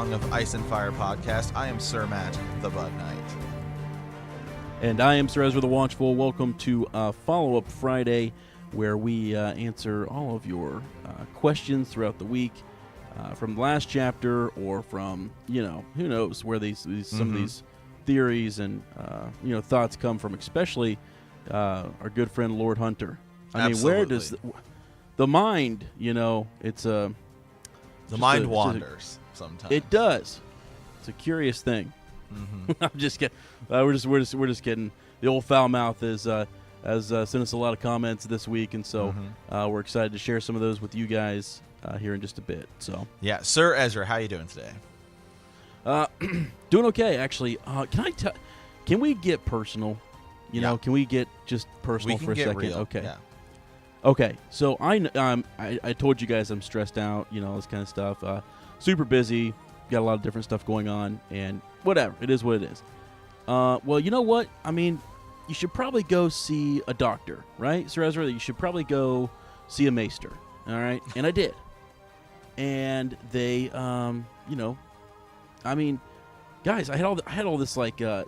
Song of Ice and Fire podcast. I am Sir Matt, the Bud Knight. And I am Sir Ezra the Watchful. Welcome to Follow-Up Friday, where we answer all of your questions throughout the week from the last chapter, or from, who knows where some of these theories and, thoughts come from, especially our good friend Lord Hunter. I mean, where does the mind, it's a... The mind wanders sometimes. It does. It's a curious thing. I'm just kidding. We're just kidding. The old foul mouth has sent us a lot of comments this week, and so we're excited to share some of those with you guys here in just a bit. So yeah, Sir Ezra, how you doing today? Doing okay, actually. Can we get personal? Can we get just personal for a second? Real. Okay. Yeah. Okay, so I told you guys I'm stressed out, this kind of stuff. Super busy, got a lot of different stuff going on, and whatever, it is what it is. Well, you know what? I mean, you should probably go see a doctor, right, Sir Ezra? You should probably go see a maester, all right? And I did. And they, I mean, guys, I had all this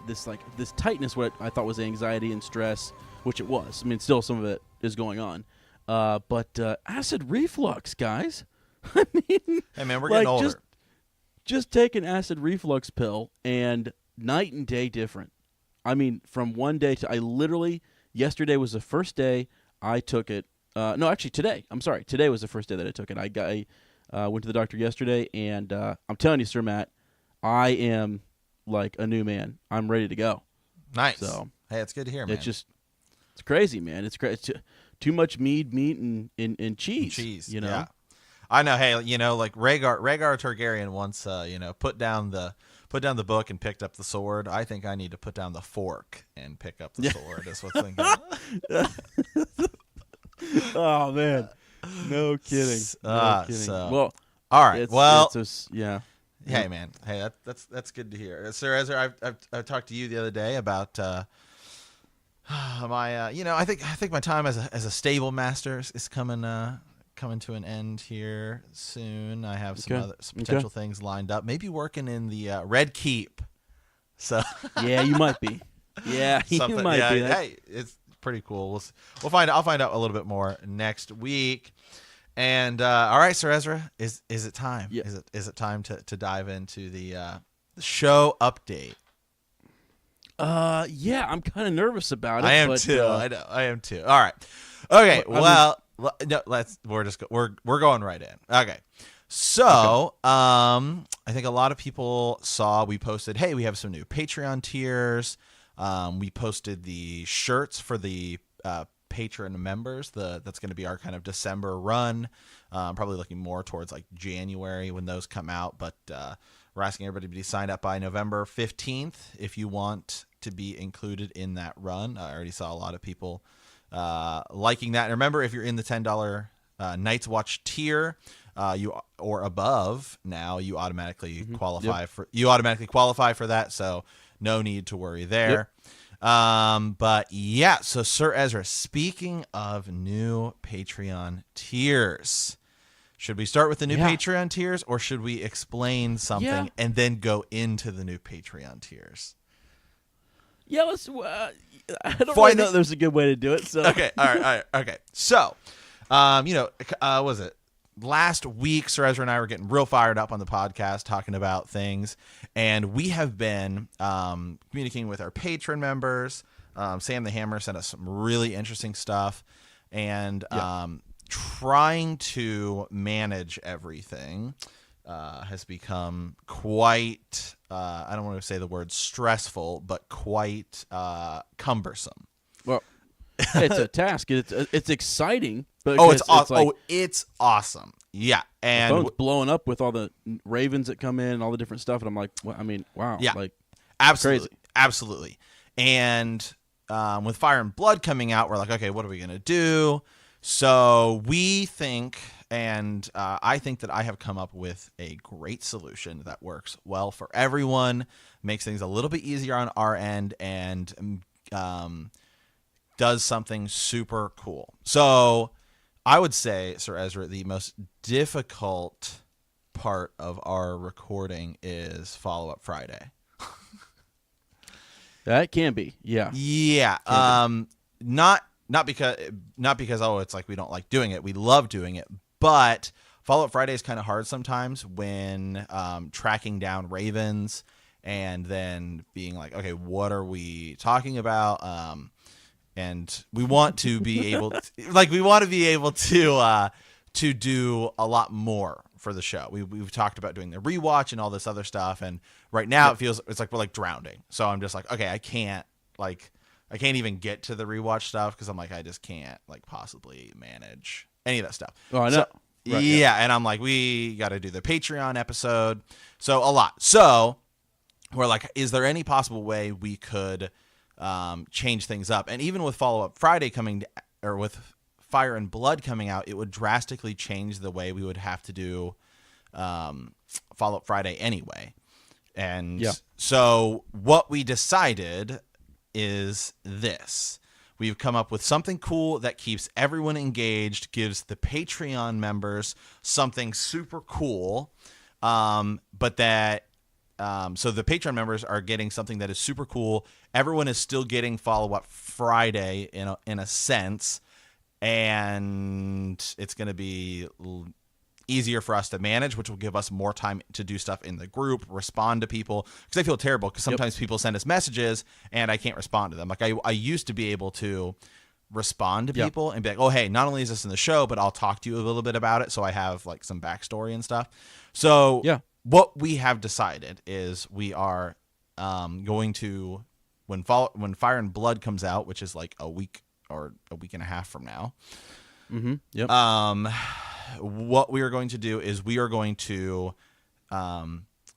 this tightness, what I thought was anxiety and stress, which it was. I mean, still some of it is going on. But acid reflux, guys. I mean, hey man, we're getting older. Just take an acid reflux pill, and night and day different. I mean, from one day to yesterday was the first day I took it. No, actually today. I'm sorry. Today was the first day that I took it. I went to the doctor yesterday, and I'm telling you, Sir Matt, I am like a new man. I'm ready to go. Nice. So hey, it's good to hear, man. It's crazy, man. It's crazy. Too much meat, and cheese. Cheese, Yeah. I know. Hey, like Rhaegar Targaryen once, put down the book and picked up the sword. I think I need to put down the fork and pick up the sword. Is what's thinking. Oh man, no kidding. No kidding. So, well, all right. Yeah. Hey man. Hey, that's good to hear, Sir Ezra. I talked to you the other day about. I think my time as a stable master is coming to an end here soon. I have some potential things lined up. Maybe working in the Red Keep. So yeah, you might be. Yeah, you might be. Hey, it's pretty cool. We'll find. I'll find out a little bit more next week. And all right, Sir Ezra, is it time? Yeah. Is it time to dive into the show update? Yeah, I'm kind of nervous about it. I am too. I know. I am too. All right. Okay. We're going right in. Okay. So, I think a lot of people saw we posted, hey, we have some new Patreon tiers. We posted the shirts for the patron members. That's going to be our kind of December run. Probably looking more towards like January when those come out, but we're asking everybody to be signed up by November 15th if you want to be included in that run. I already saw a lot of people liking that. And remember, if you're in the $10 Night's Watch tier or above, now you automatically qualify for that. So no need to worry there. Yep. But yeah, so Sir Ezra, speaking of new Patreon tiers, should we start with the new Patreon tiers, or should we explain something and then go into the new Patreon tiers? Yeah, let's. I don't really know there's a good way to do it. So okay, all right, okay. So, was it last week? Sir Ezra and I were getting real fired up on the podcast, talking about things, and we have been communicating with our patron members. Sam the Hammer sent us some really interesting stuff, and trying to manage everything has become quite, I don't want to say the word stressful, but quite cumbersome. Well, it's a task. It's exciting. But it's awesome. It's awesome. Yeah. And the phone's blowing up with all the ravens that come in and all the different stuff. And I'm like, well, I mean, wow. Yeah. Like, absolutely. Crazy. Absolutely. And with Fire and Blood coming out, we're like, okay, what are we going to do? So we think, and I think that I have come up with a great solution that works well for everyone, makes things a little bit easier on our end, and does something super cool. So I would say, Sir Ezra, the most difficult part of our recording is Follow-Up Friday. That can be, yeah. Yeah. Not because oh, it's like we don't like doing it. We love doing it, but Follow-Up Friday is kind of hard sometimes when tracking down ravens and then being like, okay, what are we talking about? And we want to be able to do a lot more for the show. We've talked about doing the rewatch and all this other stuff, and right now it's like we're like drowning. So I'm just like, okay, I can't even get to the rewatch stuff because I'm like, I just can't like possibly manage any of that stuff. Oh, I know. So, Right, yeah, and I'm like, we got to do the Patreon episode, so a lot. So we're like, is there any possible way we could change things up? And even with Follow-Up Friday or with Fire and Blood coming out, it would drastically change the way we would have to do Follow-Up Friday anyway. And so what we decided is this. We've come up with something cool that keeps everyone engaged, gives the Patreon members something super cool, but that so the Patreon members are getting something that is super cool. Everyone is still getting Follow-Up Friday in a sense, and it's going to be easier for us to manage, which will give us more time to do stuff in the group, respond to people, because I feel terrible because sometimes people send us messages and I can't respond to them. Like I used to be able to respond to people and be like, oh, hey, not only is this in the show, but I'll talk to you a little bit about it, so I have like some backstory and stuff. So what we have decided is we are going to, when Fire and Blood comes out, which is like a week or a week and a half from now, what we are going to do is we are going to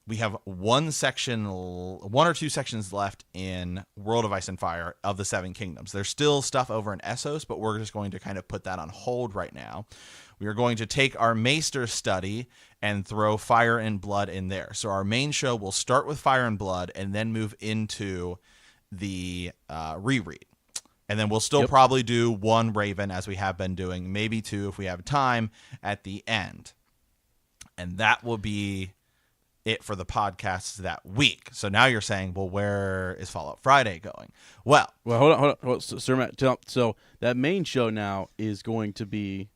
we have one or two sections left in World of Ice and Fire of the Seven Kingdoms. There's still stuff over in Essos, but we're just going to kind of put that on hold right now. We are going to take our Maester study and throw Fire and Blood in there. So our main show will start with Fire and Blood and then move into the reread. And then we'll still probably do one Raven as we have been doing, maybe two if we have time at the end. And that will be it for the podcasts that week. So now you're saying, well, where is Fallout Friday going? Well, hold on. So, Sir Matt, so that main show now is going to be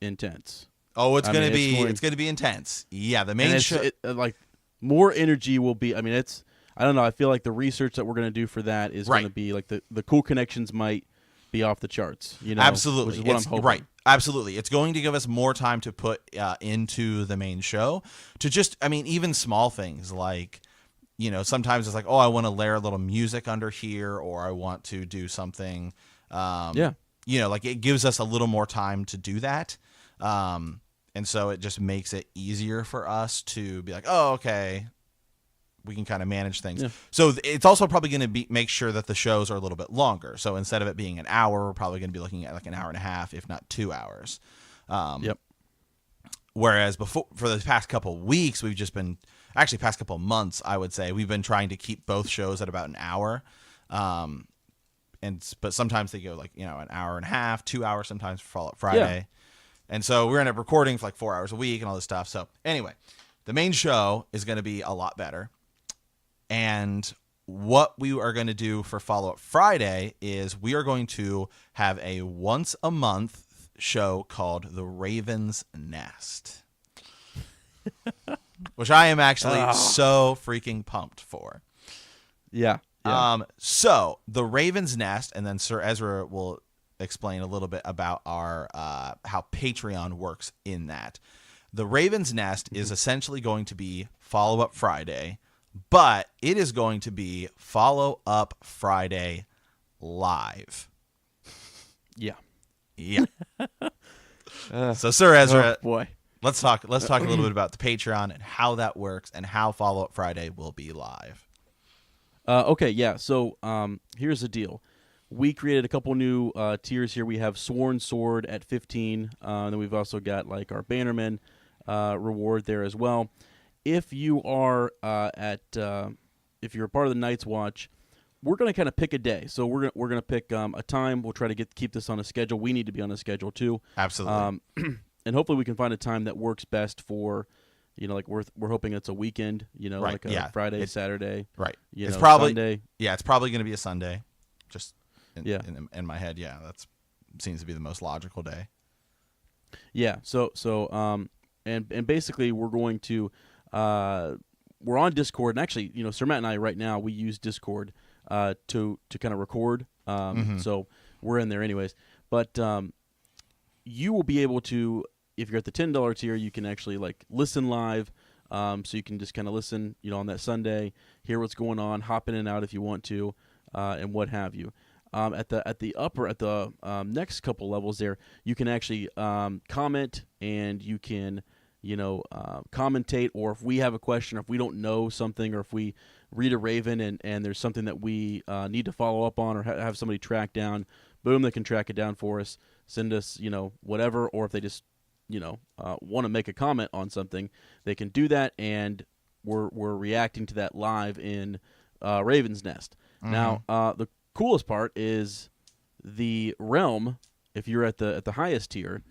intense. Oh, it's going to be intense. Yeah, the main show, like more energy will be. I mean, I don't know. I feel like the research that we're going to do for that is going to be like the cool connections might be off the charts. You know, absolutely, which is what I'm hoping. Right. Absolutely. It's going to give us more time to put into the main show to just, I mean, even small things like, you know, sometimes it's like, oh, I want to layer a little music under here, or I want to do something. You know, like it gives us a little more time to do that. And so it just makes it easier for us to be like, oh, okay, we can kind of manage things. Yeah. So it's also probably going to make sure that the shows are a little bit longer. So instead of it being an hour, we're probably going to be looking at like an hour and a half, if not 2 hours. Whereas before, for the past couple of weeks, we've just been, actually past couple of months, I would say, we've been trying to keep both shows at about an hour. But sometimes they go like, you know, an hour and a half, 2 hours sometimes for Fallout Friday. Yeah. And so we're end up recording for like 4 hours a week and all this stuff. So anyway, the main show is going to be a lot better. And what we are going to do for Follow-Up Friday is we are going to have a once a month show called The Raven's Nest, which I am actually so freaking pumped for. Yeah. So The Raven's Nest, and then Sir Ezra will explain a little bit about our how Patreon works in that. The Raven's Nest is essentially going to be Follow-Up Friday, but it is going to be Follow-Up Friday live. Yeah. So Sir Ezra, boy, let's talk a little bit about the Patreon and how that works and how Follow-Up Friday will be live. Okay, yeah. So here's the deal. We created a couple new tiers here. We have Sworn Sword at 15. Then we've also got like our Bannerman reward there as well. If you are if you're a part of the Night's Watch, we're going to kind of pick a day. So we're going to pick a time. We'll try to keep this on a schedule. We need to be on a schedule too. Absolutely. And hopefully we can find a time that works best for, like we're hoping it's a weekend, Right. like a Friday, Saturday. Right. It's probably Sunday. Yeah, it's probably going to be a Sunday. Just Yeah. in my head, yeah, that seems to be the most logical day. Yeah. And basically we're going to we're on Discord, and actually, Sir Matt and I right now we use Discord to kind of record. So we're in there anyways. But you will be able to, if you're at the $10 tier, you can actually like listen live. So you can just kind of listen, on that Sunday, hear what's going on, hop in and out if you want to, and what have you. At the next couple levels there, you can actually comment, and you can commentate, or if we have a question, or if we don't know something, or if we read a Raven and there's something that we need to follow up on, or have somebody track down, boom, they can track it down for us, send us whatever, or if they just want to make a comment on something, they can do that, and we're reacting to that live in Raven's Nest. Now the coolest part is the realm, if you're at the highest tier,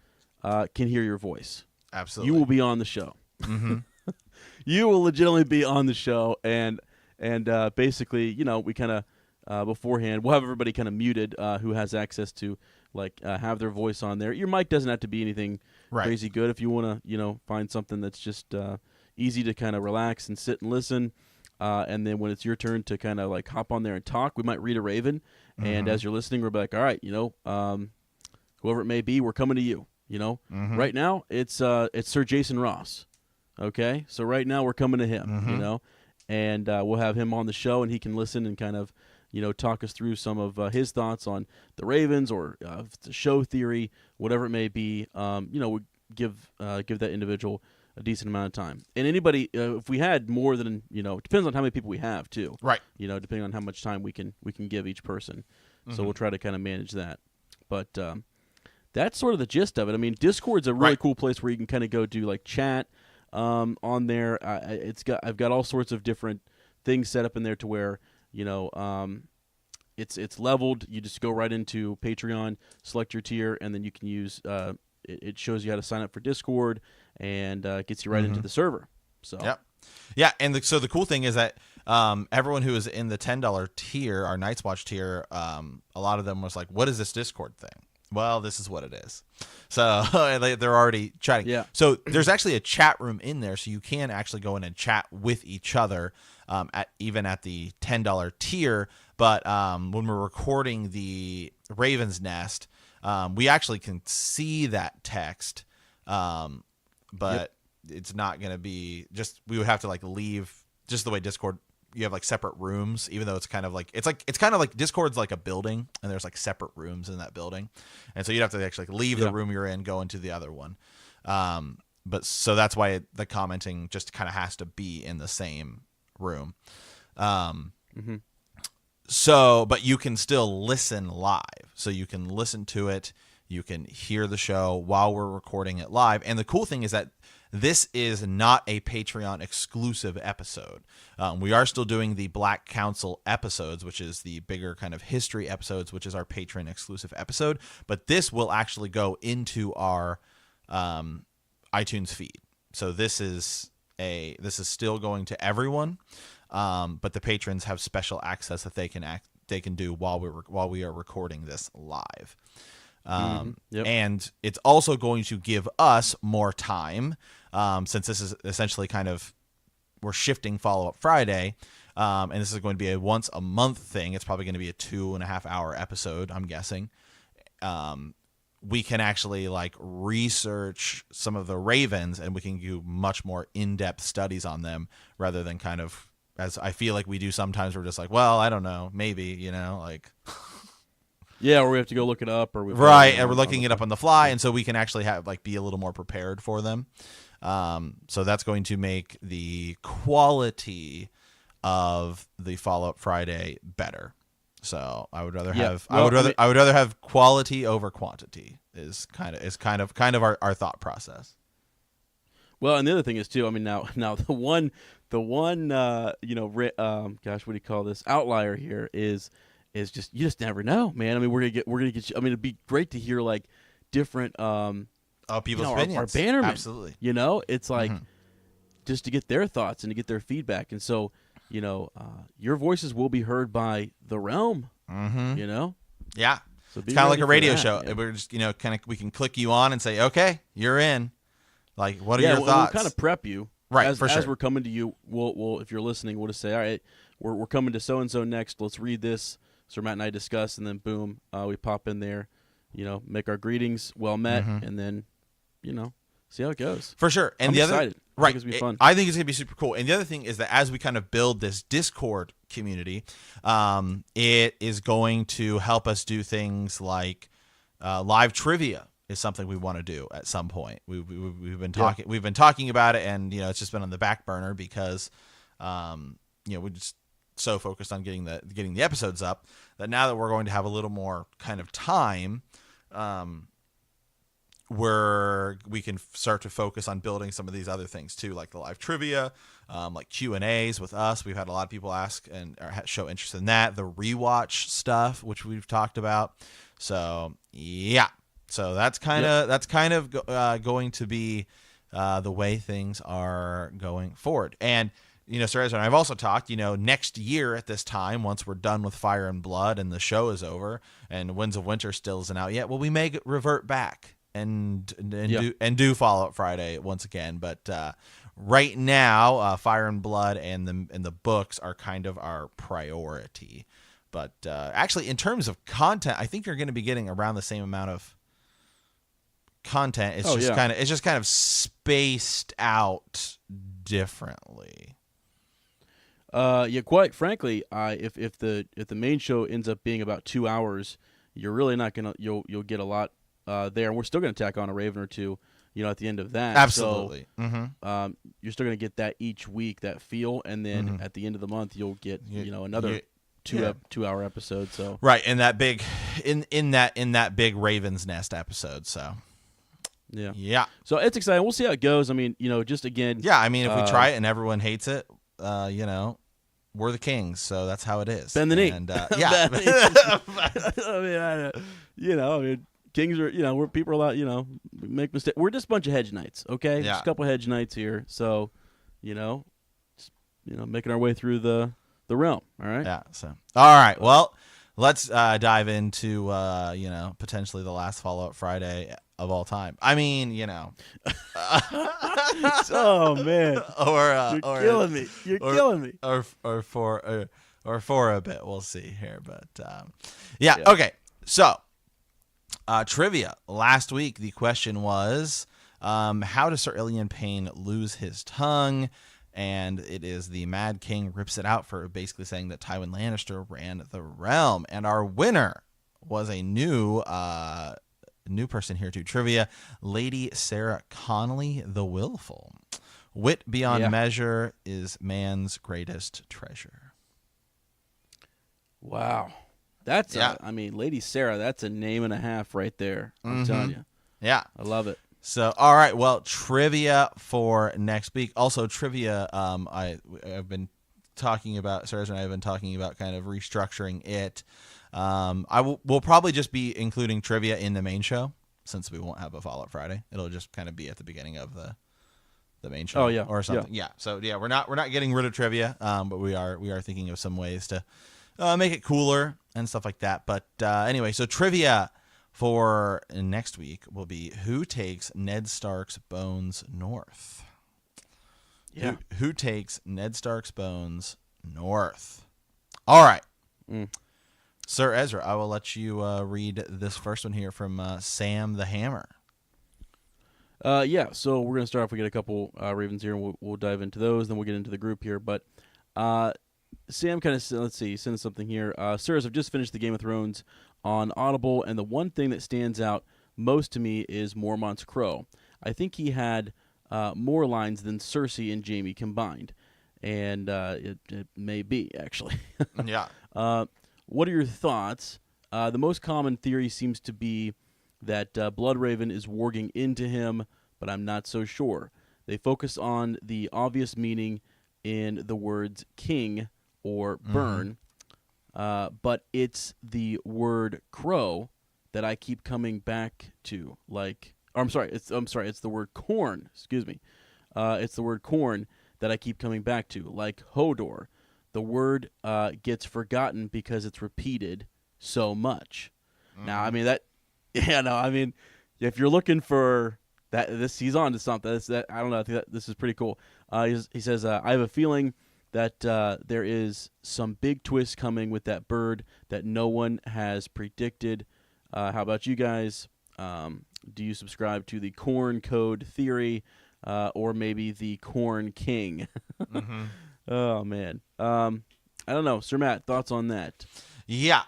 can hear your voice. Absolutely. You will be on the show. You will legitimately be on the show, and basically, we kind of beforehand, we'll have everybody kind of muted who has access to have their voice on there. Your mic doesn't have to be anything crazy good. If you want to, find something that's just easy to kind of relax and sit and listen, and then when it's your turn to kind of hop on there and talk, we might read a Raven, and as you're listening, we're like, all right, whoever it may be, we're coming to you. Right now it's Sir Jason Ross. Okay, so right now we're coming to him. And we'll have him on the show, and he can listen and kind of talk us through some of his thoughts on the Ravens, or the show theory, whatever it may be. We give that individual a decent amount of time. And anybody, if we had more than it depends on how many people we have too. Right. Depending on how much time we can give each person. So we'll try to kind of manage that. But that's sort of the gist of it. I mean, Discord's a really cool place where you can kind of go do chat on there. I've got all sorts of different things set up in there to where it's leveled. You just go right into Patreon, select your tier, and then you can use it shows you how to sign up for Discord, and gets you right into the server. So and so the cool thing is that everyone who is in the $10 tier, our Night's Watch tier, a lot of them was like, what is this Discord thing? Well, this is what it is. So they're already chatting. Yeah. So there's actually a chat room in there, so you can actually go in and chat with each other even at the $10 tier. But when we're recording the Raven's Nest, we actually can see that text, but it's not going to be just, we would have to leave just the way Discord. You have separate rooms, even though it's kind of like Discord's like a building, and there's separate rooms in that building, and so you'd have to actually leave the room you're in, go into the other one. But so that's why the commenting just kind of has to be in the same room. So, but you can still listen live, so you can listen to it, you can hear the show while we're recording it live, and the cool thing is that this is not a Patreon exclusive episode. We are still doing the Black Council episodes, which is the bigger kind of history episodes, which is our Patreon exclusive episode. But this will actually go into our iTunes feed. So this is still going to everyone, but the patrons have special access that they can do while we are recording this live. And it's also going to give us more time, since this is essentially kind of, we're shifting Follow-Up Friday, and this is going to be a once a month thing. It's probably going to be a 2.5 hour episode, I'm guessing. We can actually research some of the Ravens, and we can do much more in-depth studies on them, rather than kind of, as I feel like we do sometimes, we're just well, I don't know, maybe, Yeah, or we have to go look it up, or and we're looking it up on the fly, and so we can actually have be a little more prepared for them. So that's going to make the quality of the Follow-Up Friday better. So I would rather I would rather have quality over quantity. Is kind of our thought process. Well, and the other thing is too. I mean, now the one gosh, what do you call this, outlier here is just, you just never know, man. I mean, we're gonna get you. I mean, it'd be great to hear different people's opinions. Our bannermen. Absolutely. It's like just to get their thoughts and to get their feedback. And so, your voices will be heard by the realm. Mm-hmm. Yeah. So it's kind of like a radio that, show. Yeah. We're just, we can click you on and say, okay, you're in. Like, what are your thoughts? We'll kind of prep you. Right, as, for sure. As we're coming to you, we'll if you're listening, we'll just say, all right, we're coming to so-and-so next. Let's read this. So Matt and I discuss, and then boom, we pop in there, make our greetings, well met, and then, see how it goes. For sure. And I'm excited. Right. I think it's going to be fun. I think it's going to be super cool. And the other thing is that as we kind of build this Discord community, it is going to help us do things like live trivia is something we want to do at some point. We've been talking about it, and it's just been on the back burner because we're just so focused on getting the episodes up that now that we're going to have a little more kind of time, where we can start to focus on building some of these other things too, like the live trivia, like Q&As with us. We've had a lot of people ask and show interest in that. The rewatch stuff, which we've talked about. So yeah, so that's kind of going to be the way things are going forward. And Sir Ezra and I've also talked, next year at this time, once we're done with Fire and Blood and the show is over and Winds of Winter still isn't out yet, well, we may revert back and do Fallout Friday once again. But right now, Fire and Blood and the books are kind of our priority. But actually, in terms of content, I think you're going to be getting around the same amount of content. It's just kind of spaced out differently. Quite frankly, if the main show ends up being about 2 hours, you're really not gonna you'll get a lot there, and we're still gonna tack on a Raven or two, at the end of that. Absolutely. So, you're still gonna get that each week, that feel, and then at the end of the month, you'll get another 2 hour episode. So right, in that big in that big Raven's Nest episode. So yeah. So it's exciting. We'll see how it goes. I mean, just again. Yeah, I mean, if we try it and everyone hates it, we're the kings, so that's how it is. Bend the knee. And yeah. I mean, kings are, we're people are allowed, make mistakes. We're just a bunch of hedge knights, okay? Yeah. Just a couple hedge knights here. So, just, making our way through the realm, all right? Yeah, so. All right, well, let's dive into, potentially the last Fallout Friday of all time. I mean, oh man, you're killing me. You're killing me. Or for a bit, we'll see here. But yeah. Okay. So trivia. Last week, the question was, how does Sir Illian Payne lose his tongue? And it is the Mad King rips it out for basically saying that Tywin Lannister ran the realm. And our winner was a new person here to trivia, Lady Sarah Connolly the Willful. Wit beyond measure is man's greatest treasure. Wow. That's Lady Sarah, that's a name and a half right there. I'm telling you. Yeah. I love it. So, all right, well, trivia for next week. Also, trivia, I've been talking about, Sarah and I have been talking about kind of restructuring it. We'll probably just be including trivia in the main show since we won't have a Fallout Friday. It'll just kind of be at the beginning of the main show. Oh, yeah. Or something. Yeah. So yeah, we're not getting rid of trivia, but we are thinking of some ways to make it cooler and stuff like that. But anyway, so trivia for next week will be who takes Ned Stark's bones north? Yeah. Who takes Ned Stark's bones north? All right. Sir Ezra, I will let you read this first one here from Sam the Hammer. So we're going to start off. We get a couple Ravens here, and we'll dive into those. Then we'll get into the group here. But Sam kind of, sends something here. Sirs, I've just finished the Game of Thrones on Audible, and the one thing that stands out most to me is Mormont's crow. I think he had more lines than Cersei and Jaime combined, and it may be, actually. Yeah. What are your thoughts? The most common theory seems to be that Bloodraven is warging into him, but I'm not so sure. They focus on the obvious meaning in the words king or burn, but it's the word crow that I keep coming back to. It's the word corn. Excuse me. It's the word corn. that I keep coming back to, like Hodor. The word gets forgotten because it's repeated so much. Now, I mean that, yeah, no, I mean, if you're looking for that, he's on to something. I don't know. I think this is pretty cool. He says, I have a feeling that there is some big twist coming with that bird that no one has predicted. How about you guys? Do you subscribe to the Corn Code theory, or maybe the Corn King? Oh man, I don't know, Sir Matt. Thoughts on that? Yeah,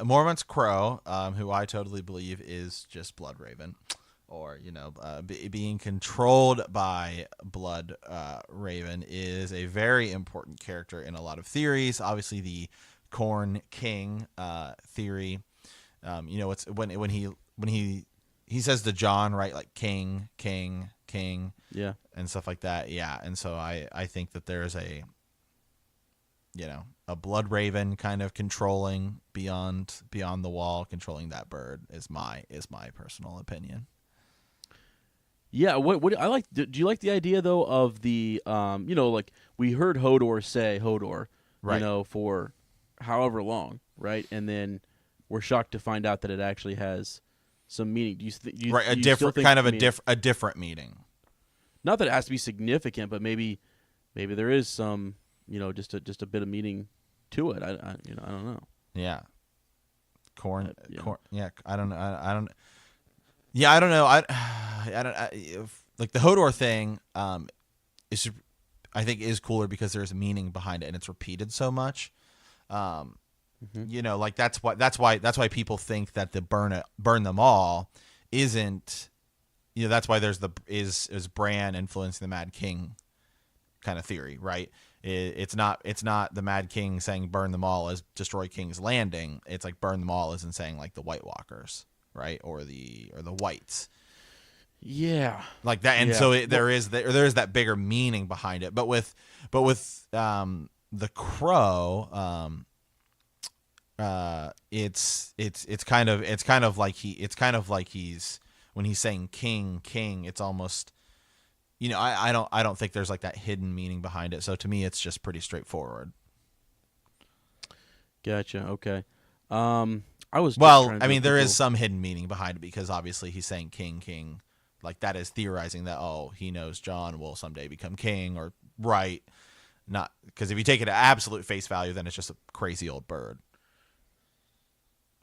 Mormont's Crow, who I totally believe is just Bloodraven, or being controlled by Blood Raven, is a very important character in a lot of theories. Obviously, the Corn King theory. It's when he says to Jon, right, like king, Yeah, and stuff like that. Yeah, and so I think that there's a Blood Raven kind of controlling beyond the wall, controlling that bird is my personal opinion. yeah. What I like? Do you like the idea though of the like we heard Hodor say Hodor, Right. for however long, right, and then we're shocked to find out that it actually has some meaning. Do you Right, a do you still different think, kind of a different meaning. not that it has to be significant, but maybe there is some, just a bit of meaning to it. I don't know. Yeah. Corn. Yeah. Corn. Yeah. I don't know. I don't. Yeah. I don't know. I don't. Like the Hodor thing. Is I think is cooler because there's meaning behind it and it's repeated so much. Like that's why people think that the burn them all isn't. That's why there's is Bran influencing the Mad King kind of theory, right? It's not the Mad King saying burn them all as destroy King's Landing. It's like burn them all as in saying like the White Walkers, right, or the Whites, Yeah, like that. And yeah. so there is that bigger meaning behind it. But with the Crow, it's kind of like he's when he's saying king, it's almost. I don't think there's like that hidden meaning behind it. So to me, it's just pretty straightforward. Gotcha. Okay. I was I mean, there is some hidden meaning behind it because obviously he's saying king, like that is theorizing that he knows Jon will someday become king, or right? Not because if you take it at absolute face value, then it's just a crazy old bird.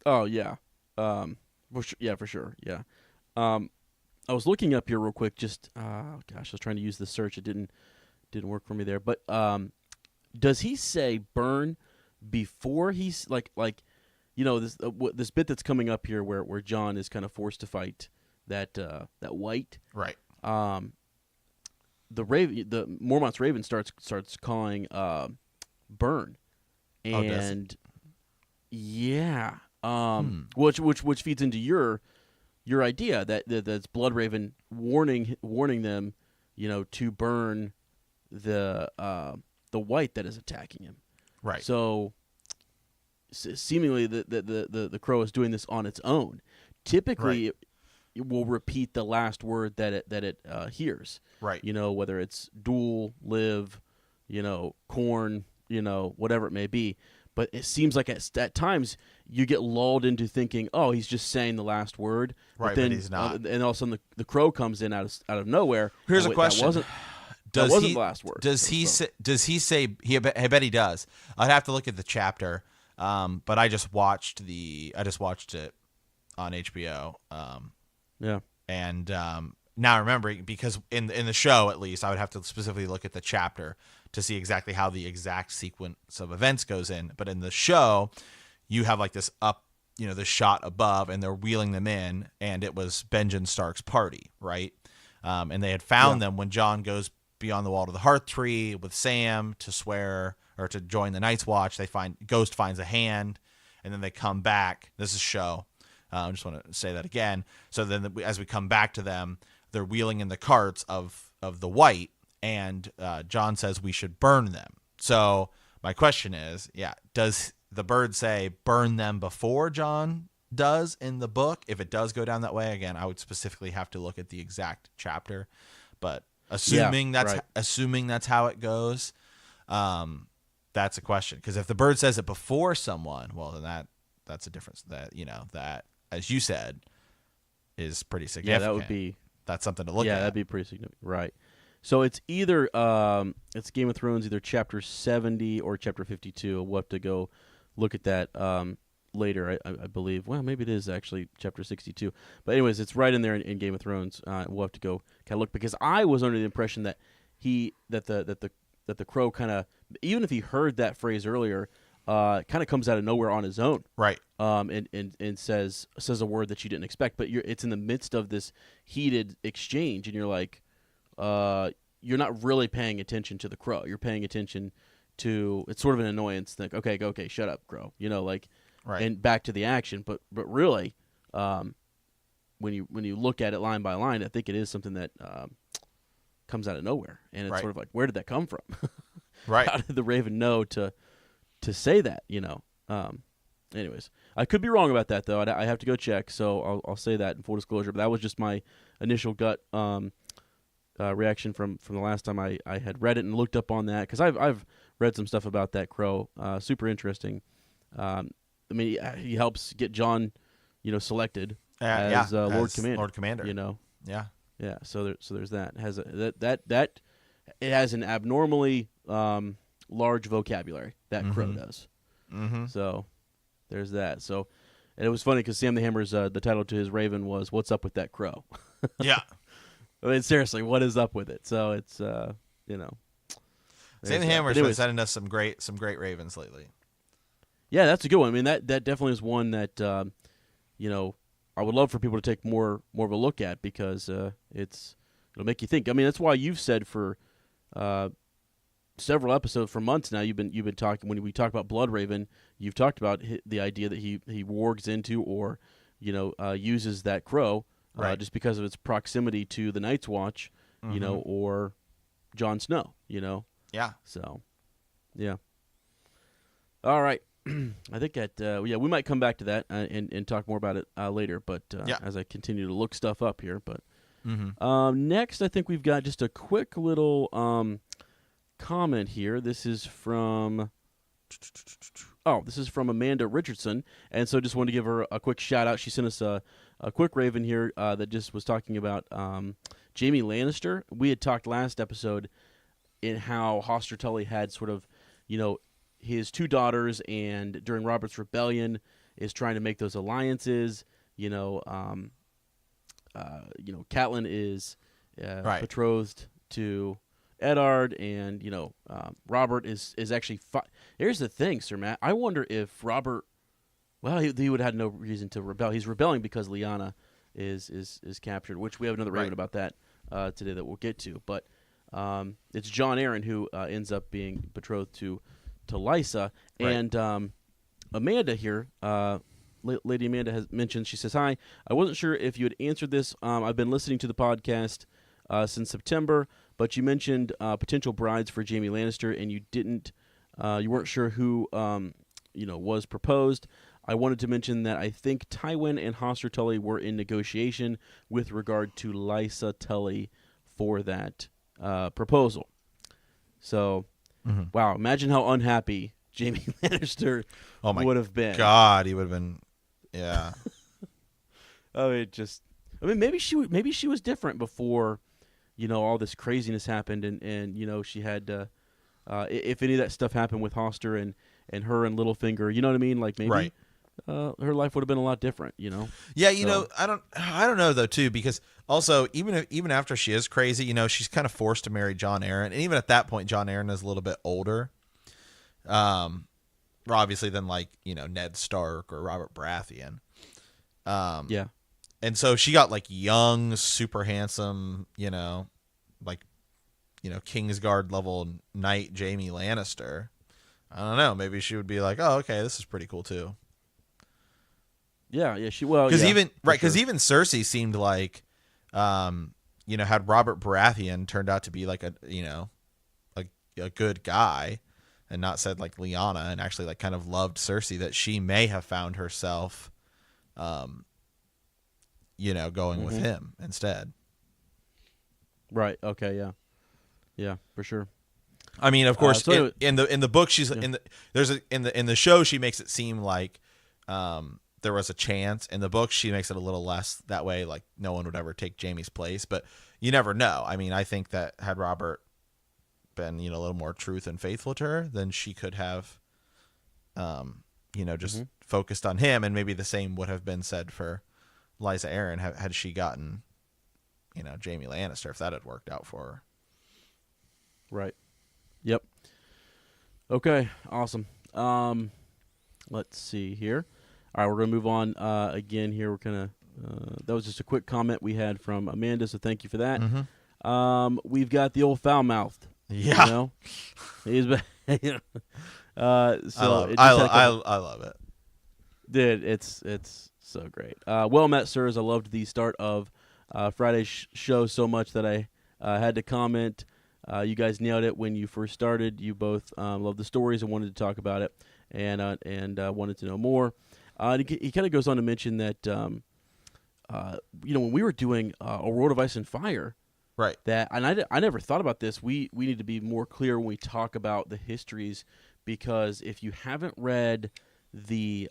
Oh yeah. For sure. Yeah. I was looking up here real quick. Just I was trying to use the search. It didn't work for me there. But does he say burn before he's like this bit that's coming up here where Jon is kind of forced to fight that White, right? The Mormont's Raven starts calling burn, and yeah, which feeds into your idea that's Blood Raven warning them, to burn the White that is attacking him. Right. So seemingly the Crow is doing this on its own. Typically, Right. it will repeat the last word that it hears. Right. Whether it's duel, live, corn, whatever it may be. But it seems like at times you get lulled into thinking, oh, he's just saying the last word. Right, then, but he's not. And all of a sudden the Crow comes in out of nowhere. Here's a question. That wasn't the last word. Does he say? I bet he does. I'd have to look at the chapter. But I just watched it on HBO. Yeah. And now remembering, because in the show at least, I would have to specifically look at the chapter to see exactly how the exact sequence of events goes in. But in the show, you have like this this shot above, and they're wheeling them in, and it was Benjen Stark's party, right? And they had found them when Jon goes beyond the wall to the Hearth Tree with Sam to swear or to join the Night's Watch. Ghost finds a hand, and then they come back. This is show. I just want to say that again. So then as we come back to them, they're wheeling in the carts of the White, and Jon says we should burn them. So my question is, does the bird say burn them before Jon does in the book? If it does go down that way, again, I would specifically have to look at the exact chapter. But Assuming right. that's how it goes. That's a question, because if the bird says it before someone, well, then that's a difference. That that, as you said, is pretty significant. Yeah, that would be. That's something to look at. Yeah, that'd be pretty significant. Right. So it's either it's Game of Thrones, either chapter 70 or chapter 52. We'll have to go look at that later, I believe. Well, maybe it is actually chapter 62. But anyways, it's right in there in Game of Thrones. We'll have to go kind of look, because I was under the impression that the crow kind of, even if he heard that phrase earlier, kind of comes out of nowhere on his own. Right. And says a word that you didn't expect, but it's in the midst of this heated exchange, and you're like, you're not really paying attention to the crow. You're paying attention to, it's sort of an annoyance thing. Okay, shut up, crow. Right. And back to the action. But really, when you look at it line by line, I think it is something that comes out of nowhere, and it's right. sort of like, where did that come from? Right. How did the raven know to say that? Anyways, I could be wrong about that, though. I have to go check, so I'll say that in full disclosure. But that was just my initial gut reaction from the last time I had read it and looked up on that, because I've read some stuff about that crow. Super interesting. He helps get Jon, selected as Lord Commander. Lord Commander. Yeah. Yeah. So there's that. It has it has an abnormally large vocabulary, that crow does. Mm-hmm. So there's that. So, and it was funny because Sam the Hammer's the title to his raven was "What's Up with That Crow?" Yeah. I mean, seriously, what is up with it? So it's Sam the Hammer's been sending us some great ravens lately. Yeah, that's a good one. I mean, that definitely is one that I would love for people to take more of a look at, because it'll make you think. I mean, that's why you've said for several episodes, for months now, you've been talking, when we talk about Blood Raven, you've talked about the idea that he wargs into or uses that crow right. just because of its proximity to the Night's Watch, or Jon Snow, Yeah. So, yeah. All right. I think that we might come back to that and talk more about it later. But as I continue to look stuff up here, but next I think we've got just a quick little comment here. This is from Amanda Richardson, and so just wanted to give her a quick shout out. She sent us a quick raven here that just was talking about Jaime Lannister. We had talked last episode in how Hoster Tully had sort of his two daughters, and during Robert's Rebellion is trying to make those alliances. Catelyn is betrothed to Eddard, and Robert is actually. Here's the thing, Sir Matt. I wonder if Robert. Well, he would have had no reason to rebel. He's rebelling because Lyanna is captured, which we have another raven about that today that we'll get to. But it's Jon Arryn who ends up being betrothed to Lysa, and Amanda here, Lady Amanda has mentioned, she says, "Hi, I wasn't sure if you had answered this. I've been listening to the podcast since September, but you mentioned potential brides for Jaime Lannister, and you weren't sure who was proposed. I wanted to mention that I think Tywin and Hoster Tully were in negotiation with regard to Lysa Tully for that proposal." So. Mm-hmm. Wow! Imagine how unhappy Jaime Lannister would have been. God, he would have been. Yeah. Maybe she was different before, all this craziness happened, and she had, if any of that stuff happened with Hoster and her and Littlefinger, you know what I mean? Like maybe. Right. Her life would have been a lot different, Yeah, I don't know though too, because also even after she is crazy, she's kind of forced to marry Jon Arryn, and even at that point, Jon Arryn is a little bit older, obviously than Ned Stark or Robert Baratheon. Yeah, and so she got young, super handsome, Kingsguard level knight Jaime Lannister. I don't know, maybe she would be like, oh, okay, this is pretty cool too. Yeah, because even Cersei seemed like, had Robert Baratheon turned out to be a good guy, and not said like Lyanna, and actually kind of loved Cersei, that she may have found herself, going with him instead. Right. Okay. Yeah. Yeah. For sure. I mean, of course, so in the book, she's Yeah. in the show, she makes it seem like there was a chance. In the book, she makes it a little less that way, like no one would ever take Jaime's place. But you never know. I mean, I think that had Robert been, a little more truth and faithful to her, then she could have, just focused on him, and maybe the same would have been said for Lysa Arryn had she gotten, Jaime Lannister, if that had worked out for her. Right. Yep. Okay. Awesome. Let's see here. All right, we're gonna move on again here. We're gonna. That was just a quick comment we had from Amanda, so thank you for that. We've got the old foul mouthed. Yeah. He's been. So I love it. Dude, it's so great. Well met, sirs. I loved the start of Friday's show so much that I had to comment. You guys nailed it when you first started. You both loved the stories and wanted to talk about it, and wanted to know more. He kind of goes on to mention that when we were doing A World of Ice and Fire, right? That, and I never thought about this. We need to be more clear when we talk about the histories, because if you haven't read the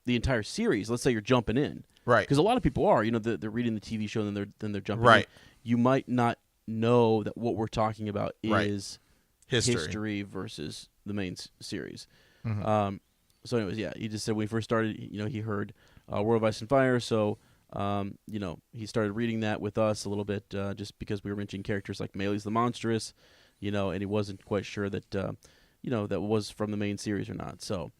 entire series, let's say you're jumping in, right? Because a lot of people are, they're reading the TV show and then they're jumping right. in. You might not know that what we're talking about is history versus the main series. So anyways, yeah, he just said when he first started, he heard World of Ice and Fire, so he started reading that with us a little bit, just because we were mentioning characters like Meleys the Monstrous, and he wasn't quite sure that that was from the main series or not. So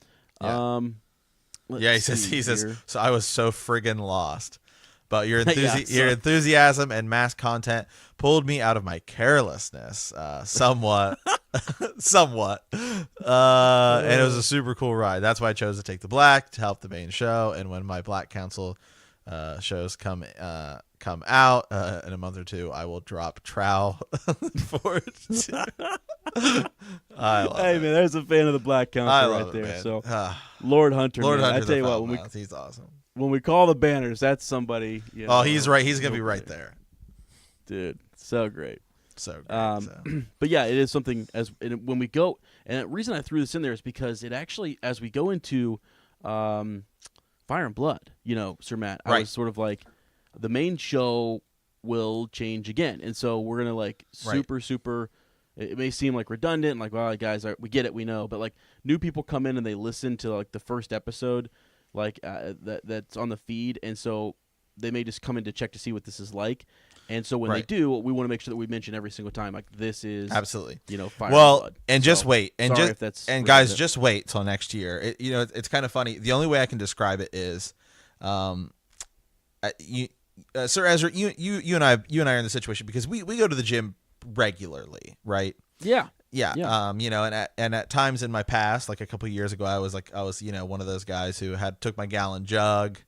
he says so I was so friggin' lost. But your Yeah, your enthusiasm and mass content pulled me out of my carelessness, somewhat, somewhat. And it was a super cool ride. That's why I chose to take the black to help the main show. And when my Black Council shows come out in a month or two, I will drop Trow for it. I love it. Man, there's a fan of the Black Council right there. Man. So Lord Hunter, Lord man, Hunter, I tell you what, he's awesome. When we call the banners, that's somebody. He's right. He's gonna be right there, dude. So great. So great. But yeah, it is something when we go. And the reason I threw this in there is because it actually, as we go into Fire and Blood, Sir Matt, I was sort of like, the main show will change again, and so we're gonna super. It may seem like redundant, like, well, guys, we get it, we know, but like new people come in and they listen to like the first episode. That's on the feed, and so they may just come in to check to see what this is like, and so when they do, we want to make sure that we mention every single time, like, this is absolutely Fire and Blood. And just wait, and guys, just wait till next year. It's kind of funny. The only way I can describe it is, Sir Ezra, you and I are in the situation because we go to the gym regularly, right? Yeah. And at times in my past, like a couple of years ago, I was one of those guys who took my gallon jug,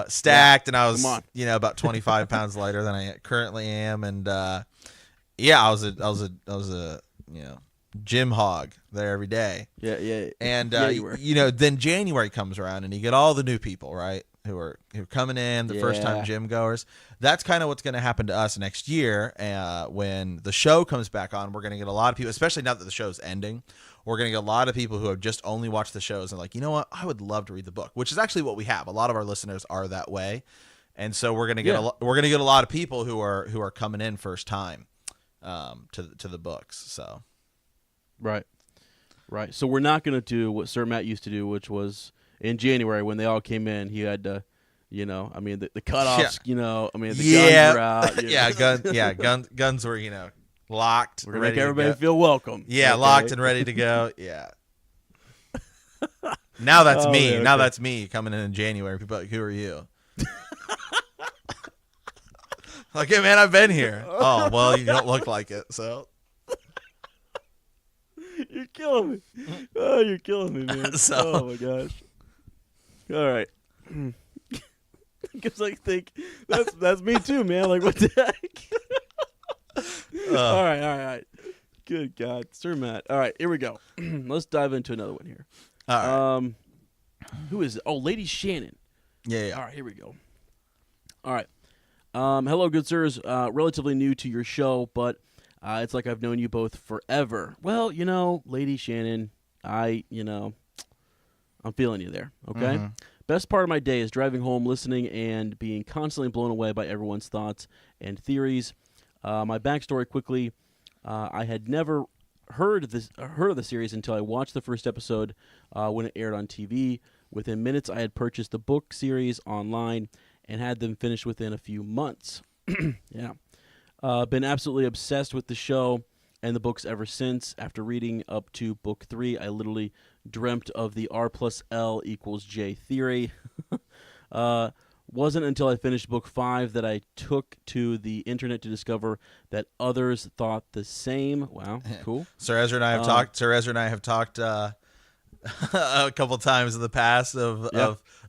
stacked, and I was, about 25 pounds lighter than I currently am. And, I was a gym hog there every day. Yeah. And, you were. then January comes around and you get all the new people, right? Who are coming in, the first time gym goers. That's kind of what's going to happen to us next year. When the show comes back on, we're going to get a lot of people, especially now that the show's ending, we're going to get a lot of people who have just only watched the shows and like, you know what, I would love to read the book, which is actually what we have. A lot of our listeners are that way. And so we're going to get a lot of people who are coming in first time to the books. So Right. So we're not going to do what Sir Matt used to do, which was in January when they all came in, he had to, the cutoffs, the guns were out. Guns were, locked. We're going to make everybody feel welcome. Yeah, okay. Locked and ready to go. Yeah. Now that's me. Man, okay. Now that's me coming in January. People are like, who are you? Like, hey, man, I've been here. Oh, well, you don't look like it, so. You're killing me. Oh, you're killing me, man. Oh, my gosh. All right. Because I think that's me too, man. Like, what the heck? All right. Good God. Sir Matt. All right, here we go. Let's dive into another one here. All right. Who is it? Oh, Lady Shannon. Yeah. All right, here we go. All right. Hello, good sirs. Relatively new to your show, but it's like I've known you both forever. Well, Lady Shannon, I'm feeling you there, okay? Mm-hmm. Best part of my day is driving home, listening, and being constantly blown away by everyone's thoughts and theories. My backstory quickly, I had never heard of the series until I watched the first episode when it aired on TV. Within minutes, I had purchased the book series online and had them finished within a few months. Yeah. Been absolutely obsessed with the show and the books ever since. After reading up to book 3, I literally dreamt of the R plus L equals J theory. Wasn't until I finished book 5 that I took to the internet to discover that others thought the same. Wow, cool. Sir Ezra and I have talked a couple times in the past of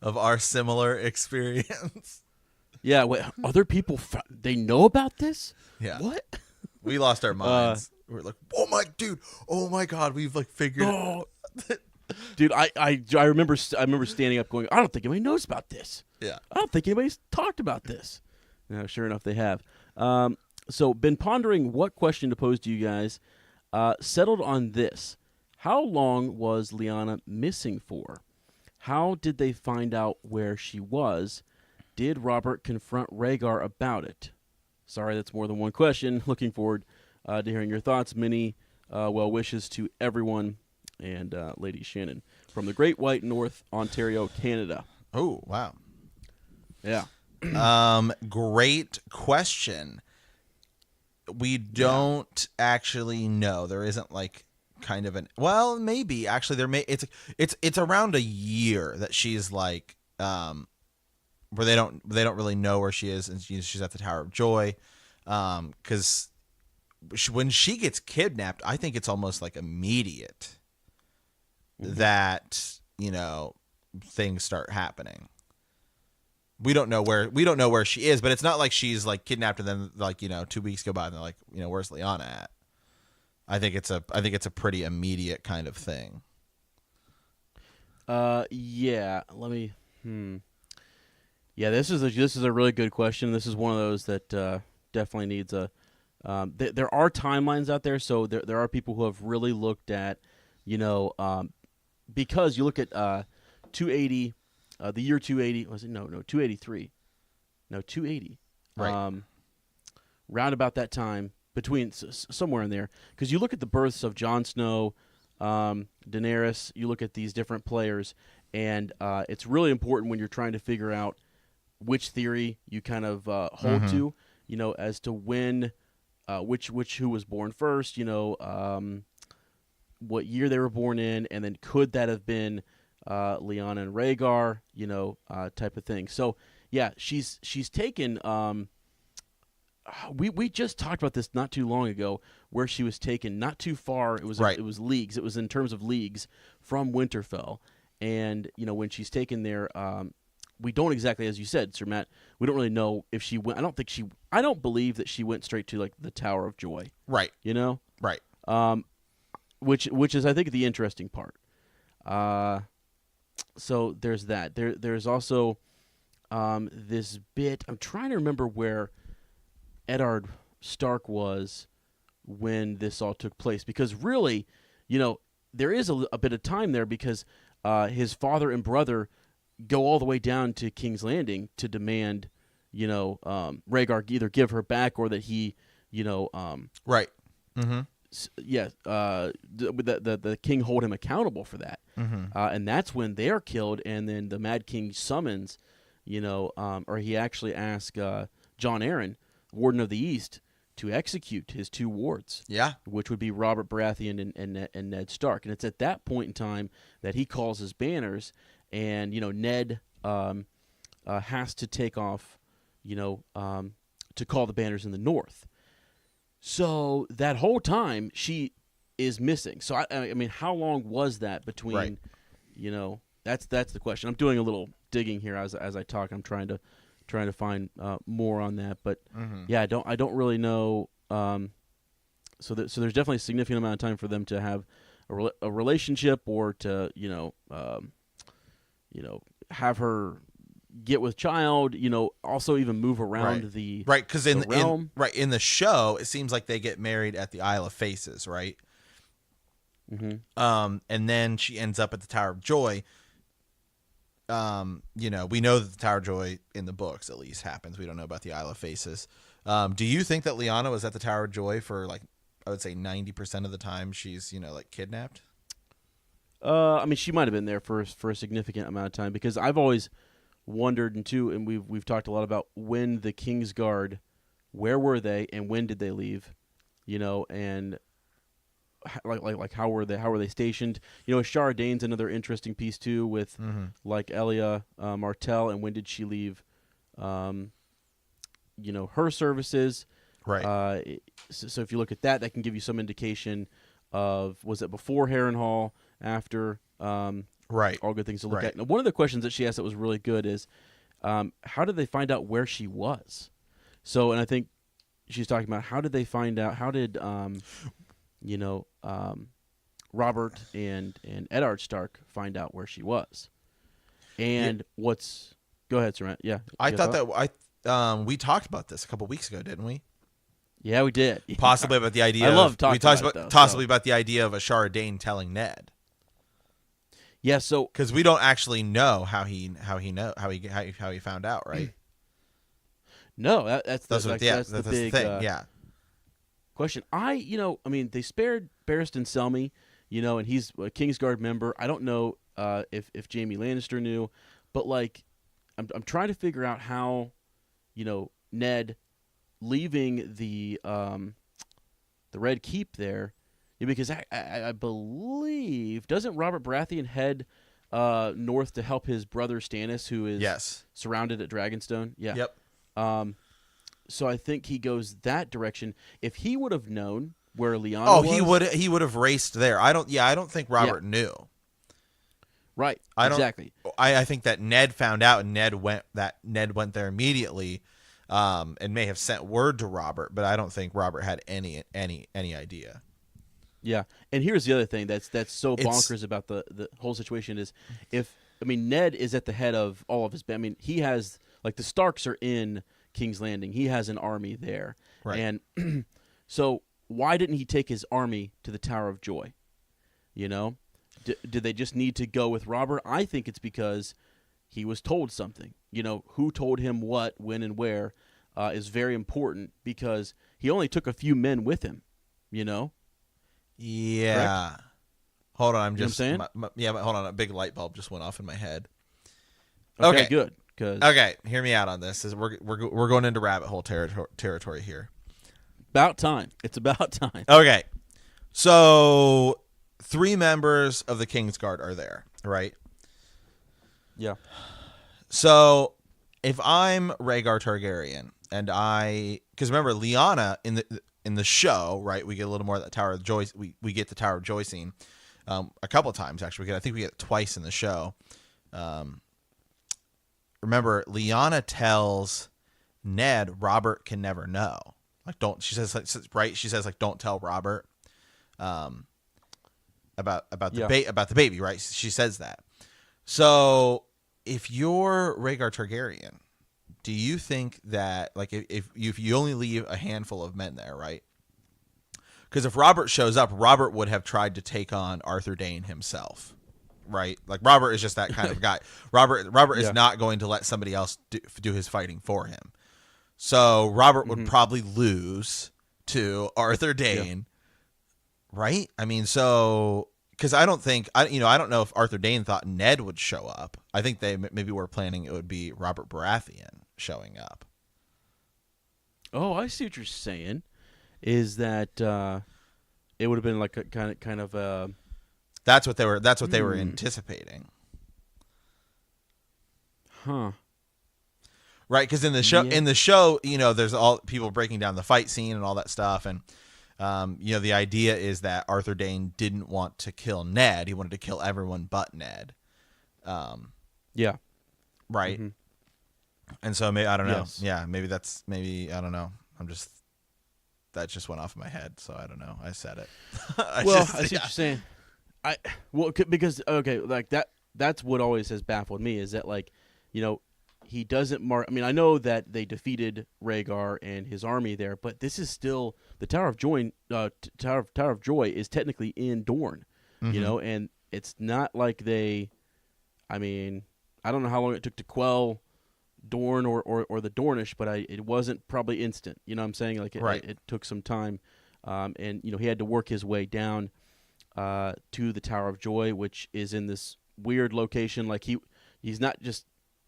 our similar experience. Yeah, wait, other people they know about this? Yeah. What? We lost our minds. We were like, oh my god, we've like figured it out. Dude, I remember standing up going, I don't think anybody knows about this. Yeah. I don't think anybody's talked about this. No, sure enough, they have. So, been pondering what question to pose to you guys. Settled on this. How long was Lyanna missing for? How did they find out where she was? Did Robert confront Rhaegar about it? Sorry, that's more than one question. Looking forward to hearing your thoughts. Many well wishes to everyone and Lady Shannon from the Great White North, Ontario, Canada. Oh, wow. Yeah. Great question. We don't actually know. There isn't like kind of maybe actually it's around a year that she's like where they don't really know where she is, and she's at the Tower of Joy, because when she gets kidnapped, I think it's almost like immediate that things start happening. We don't know where she is, but it's not like she's like kidnapped and then like 2 weeks go by and they're like where's Lyanna at? I think it's a pretty immediate kind of thing. Yeah. Let me. Yeah, this is a really good question. This is one of those that definitely needs a. There are timelines out there, so there are people who have really looked at, because you look at 280, the year 280 was it? No, 283, no 280, right? Round about that time, between somewhere in there, because you look at the births of Jon Snow, Daenerys, you look at these different players, and it's really important when you're trying to figure out which theory you kind of hold to, as to when, who was born first, what year they were born in, and then could that have been Lyanna and Rhaegar, type of thing. So yeah, she's taken. We just talked about this not too long ago, where she was taken not too far. It was right. It was leagues. It was in terms of leagues from Winterfell, and when she's taken there, we don't exactly, as you said, Sir Matt, we don't really know if she went. I don't believe that she went straight to like the Tower of Joy. Right. Right. Right. Which is I think the interesting part. So there's that. There's also this bit. I'm trying to remember where Eddard Stark was when this all took place, because really, there is a bit of time there, because his father and brother go all the way down to King's Landing to demand, Rhaegar either give her back or that he, right. Mm-hmm. The king hold him accountable for that. Mm-hmm. And that's when they are killed, and then the Mad King summons, or he actually asks Jon Arryn, Warden of the East, to execute his 2 wards. Yeah. Which would be Robert Baratheon and Ned Stark. And it's at that point in time that he calls his banners, and Ned has to take off, to call the banners in the north. So that whole time she is missing. So I mean, how long was that between? Right. That's the question. I'm doing a little digging here as I talk. I'm trying to find more on that. But yeah, I don't really know. So there's definitely a significant amount of time for them to have a relationship, or to have her get with child, also even move around the right, because in realm. in the show, it seems like they get married at the Isle of Faces, right? Mm-hmm. And then she ends up at the Tower of Joy. We know that the Tower of Joy in the books at least happens. We don't know about the Isle of Faces. Do you think that Lyanna was at the Tower of Joy for like, I would say 90% of the time she's, like kidnapped? I mean, she might have been there for a significant amount of time, because I've always wondered, and we've talked a lot about when the Kingsguard, where were they and when did they leave, and like how were they stationed? Shara Dane's another interesting piece too, with like Elia Martell, and when did she leave? Her services. Right. So if you look at that, that can give you some indication of, was it before Harrenhal, after? Right. All good things to look Right. at. Now, one of the questions that she asked that was really good is, how did they find out where she was? So, and I think she's talking about, how did they find out? How did Robert and Eddard Stark find out where she was? And what's? Go ahead, Sarant. Yeah, I thought that we talked about this a couple weeks ago, didn't we? Yeah, we did. Possibly about the idea. I love talking we talked about it, though, possibly so. about the idea of Shara Dane telling Ned. Yeah, so because we don't actually know how he found out, right? No, that's the the big thing. question. I mean, they spared Barristan Selmy, and he's a Kingsguard member. I don't know if Jaime Lannister knew, but like, I'm trying to figure out how, Ned leaving the Red Keep there, because I believe, doesn't Robert Baratheon head north to help his brother Stannis, who is surrounded at Dragonstone? Yeah. Yep. So I think he goes that direction. If he would have known where Lyanna was, he would have raced there. I don't think Robert knew. Right. Exactly. I think that Ned found out, and Ned went there immediately, and may have sent word to Robert, but I don't think Robert had any idea. Yeah, and here's the other thing that's so bonkers about the whole situation is, Ned is at the head of all of his. He has, like, the Starks are in King's Landing. He has an army there, right? And so why didn't he take his army to the Tower of Joy? Did they just need to go with Robert? I think it's because he was told something. Who told him what, when, and where is very important, because he only took a few men with him. Yeah. Correct? Hold on, I'm just saying. But hold on, a big light bulb just went off in my head. Okay, good. Okay, hear me out on this. We're going into rabbit hole territory here. About time. It's about time. Okay, so 3 members of the Kingsguard are there, right? Yeah. So if I'm Rhaegar Targaryen, and because remember Lyanna in the show, right? We get a little more of that Tower of Joy. We get the Tower of Joy scene a couple of times, actually. I think we get it twice in the show. Remember, Lyanna tells Ned Robert can never know. Like, don't. She says, like, right? She says, like, don't tell Robert about the baby, right? She says that. So if you're Rhaegar Targaryen, do you think that, like, if you only leave a handful of men there, right? Because if Robert shows up, Robert would have tried to take on Arthur Dayne himself, right? Like, Robert is just that kind of guy. Robert is not going to let somebody else do his fighting for him. So Robert would probably lose to Arthur Dayne, right? So because I don't know if Arthur Dayne thought Ned would show up. I think they maybe were planning it would be Robert Baratheon showing up. Oh, I see what you're saying. Is that it would have been like a kind of That's what they were anticipating. Huh. Right, because in the show, there's all people breaking down the fight scene and all that stuff, and the idea is that Arthur Dayne didn't want to kill Ned; he wanted to kill everyone but Ned. Yeah. Right. Mm-hmm. And so maybe I don't know. Yes. Yeah, maybe I don't know. That just went off in my head, so I don't know. I said it. I see what you're saying. Because like that's what always has baffled me, is that, like, he doesn't mark. I mean, I know that they defeated Rhaegar and his army there, but this is still the Tower of Joy. Tower of Joy is technically in Dorne, you know, and it's not like they. I mean, I don't know how long it took to quell Dorne or the Dornish, but it wasn't probably instant. You know what I'm saying? Like it took some time, and you know he had to work his way down to the Tower of Joy, which is in this weird location. Like he's not just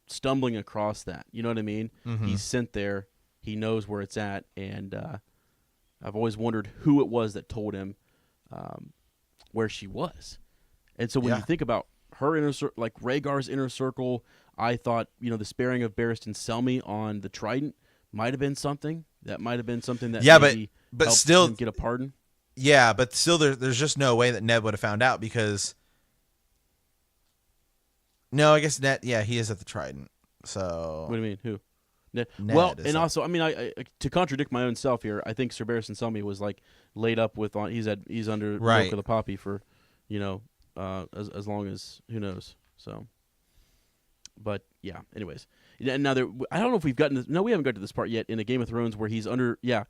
stumbling across that. You know what I mean? He's sent there. He knows where it's at, and I've always wondered who it was that told him where she was. And so when you think about her inner circle, like Rhaegar's inner circle, I thought, you know, the sparing of Barristan Selmy on the Trident might have been something. That might have been something that maybe but helped still him get a pardon. Yeah, but still, there's just no way that Ned would have found out because. No, I guess Ned. Yeah, he is at the Trident. So. What do you mean? Who? Ned Ned and also, I mean, I to contradict my own self here, I think Sir Barristan Selmy was like laid up with he's under milk of the poppy for, you know, as long as who knows. So. But yeah. Anyways, and now I don't know if we've gotten this. No, we haven't got to this part yet in a Game of Thrones where he's under. Yeah.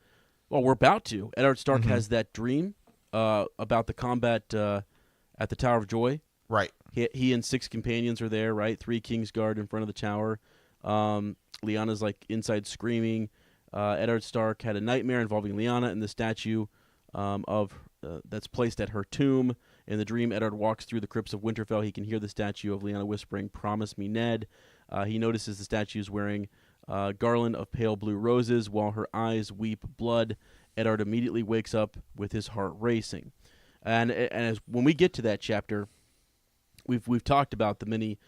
Well, we're about to. Eddard Stark has that dream about the combat at the Tower of Joy. Right. He and 6 companions are there, right? 3 Kingsguard in front of the tower. Lyanna's like inside screaming. Eddard Stark had a nightmare involving Lyanna and the statue that's placed at her tomb. In the dream, Eddard walks through the crypts of Winterfell. He can hear the statue of Lyanna whispering, "Promise me, Ned." He notices the statue is wearing a garland of pale blue roses while her eyes weep blood. Eddard immediately wakes up with his heart racing. And as when we get to that chapter, we've talked about the many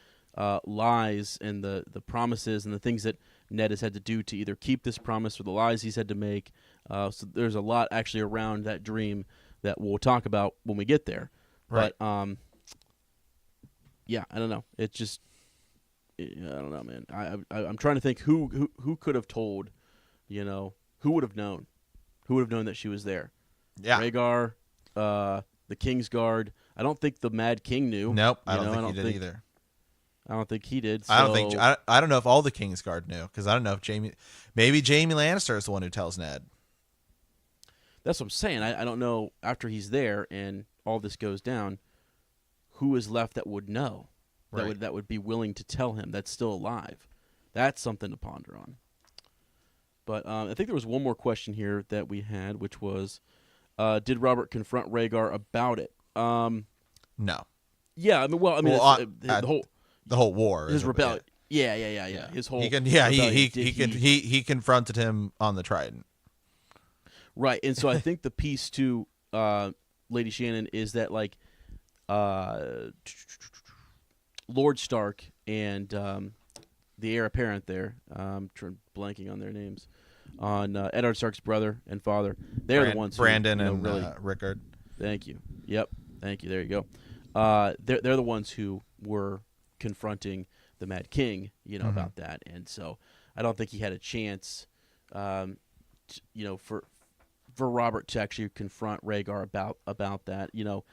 lies and the promises and the things that Ned has had to do to either keep this promise or the lies he's had to make. So there's a lot actually around that dream that we'll talk about when we get there. Right. But yeah, I don't know. It's just I don't know, man. I'm trying to think who could have told, you know, who would have known that she was there. Yeah. Rhaegar, the Kingsguard. I don't think the Mad King knew. Nope, I don't think he did either. I don't think he did. So. I don't know if all the Kingsguard knew because I don't know if maybe Jaime Lannister is the one who tells Ned. That's what I'm saying. I don't know after he's there and all this goes down, who is left that would know, that would be willing to tell him that's still alive. That's something to ponder on. But I think there was one more question here that we had, which was, did Robert confront Rhaegar about it? No. Yeah, I mean, the whole war, his rebellion. Yeah. His whole he confronted him on the Trident. Right, and so I think the piece to Lady Shannon is that like Lord Stark and the heir apparent there, blanking on their names, on Eddard Stark's brother and father. They're the ones Brandon who, and really, Rickard. Thank you. Yep. Thank you. There you go. They're the ones who were confronting the Mad King, you know, about that, and so I don't think he had a chance, you know, for Robert to actually confront Rhaegar about that. You know,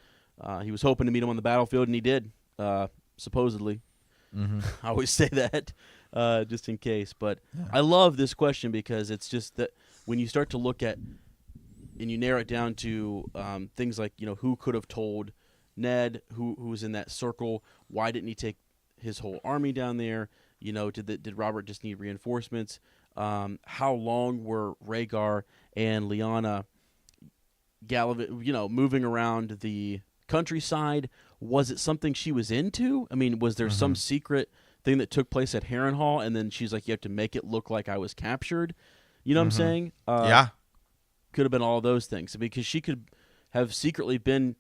he was hoping to meet him on the battlefield, and he did, supposedly. I always say that just in case. But I love this question because it's just that when you start to look at and you narrow it down to things like, you know, who could have told Ned, who was in that circle, why didn't he take his whole army down there? You know, did Robert just need reinforcements? How long were Rhaegar and Lyanna moving around the countryside? Was it something she was into? I mean, was there some secret thing that took place at Harrenhal, and then she's like, you have to make it look like I was captured? You know what I'm saying? Yeah. Could have been all those things. Because she could have secretly been,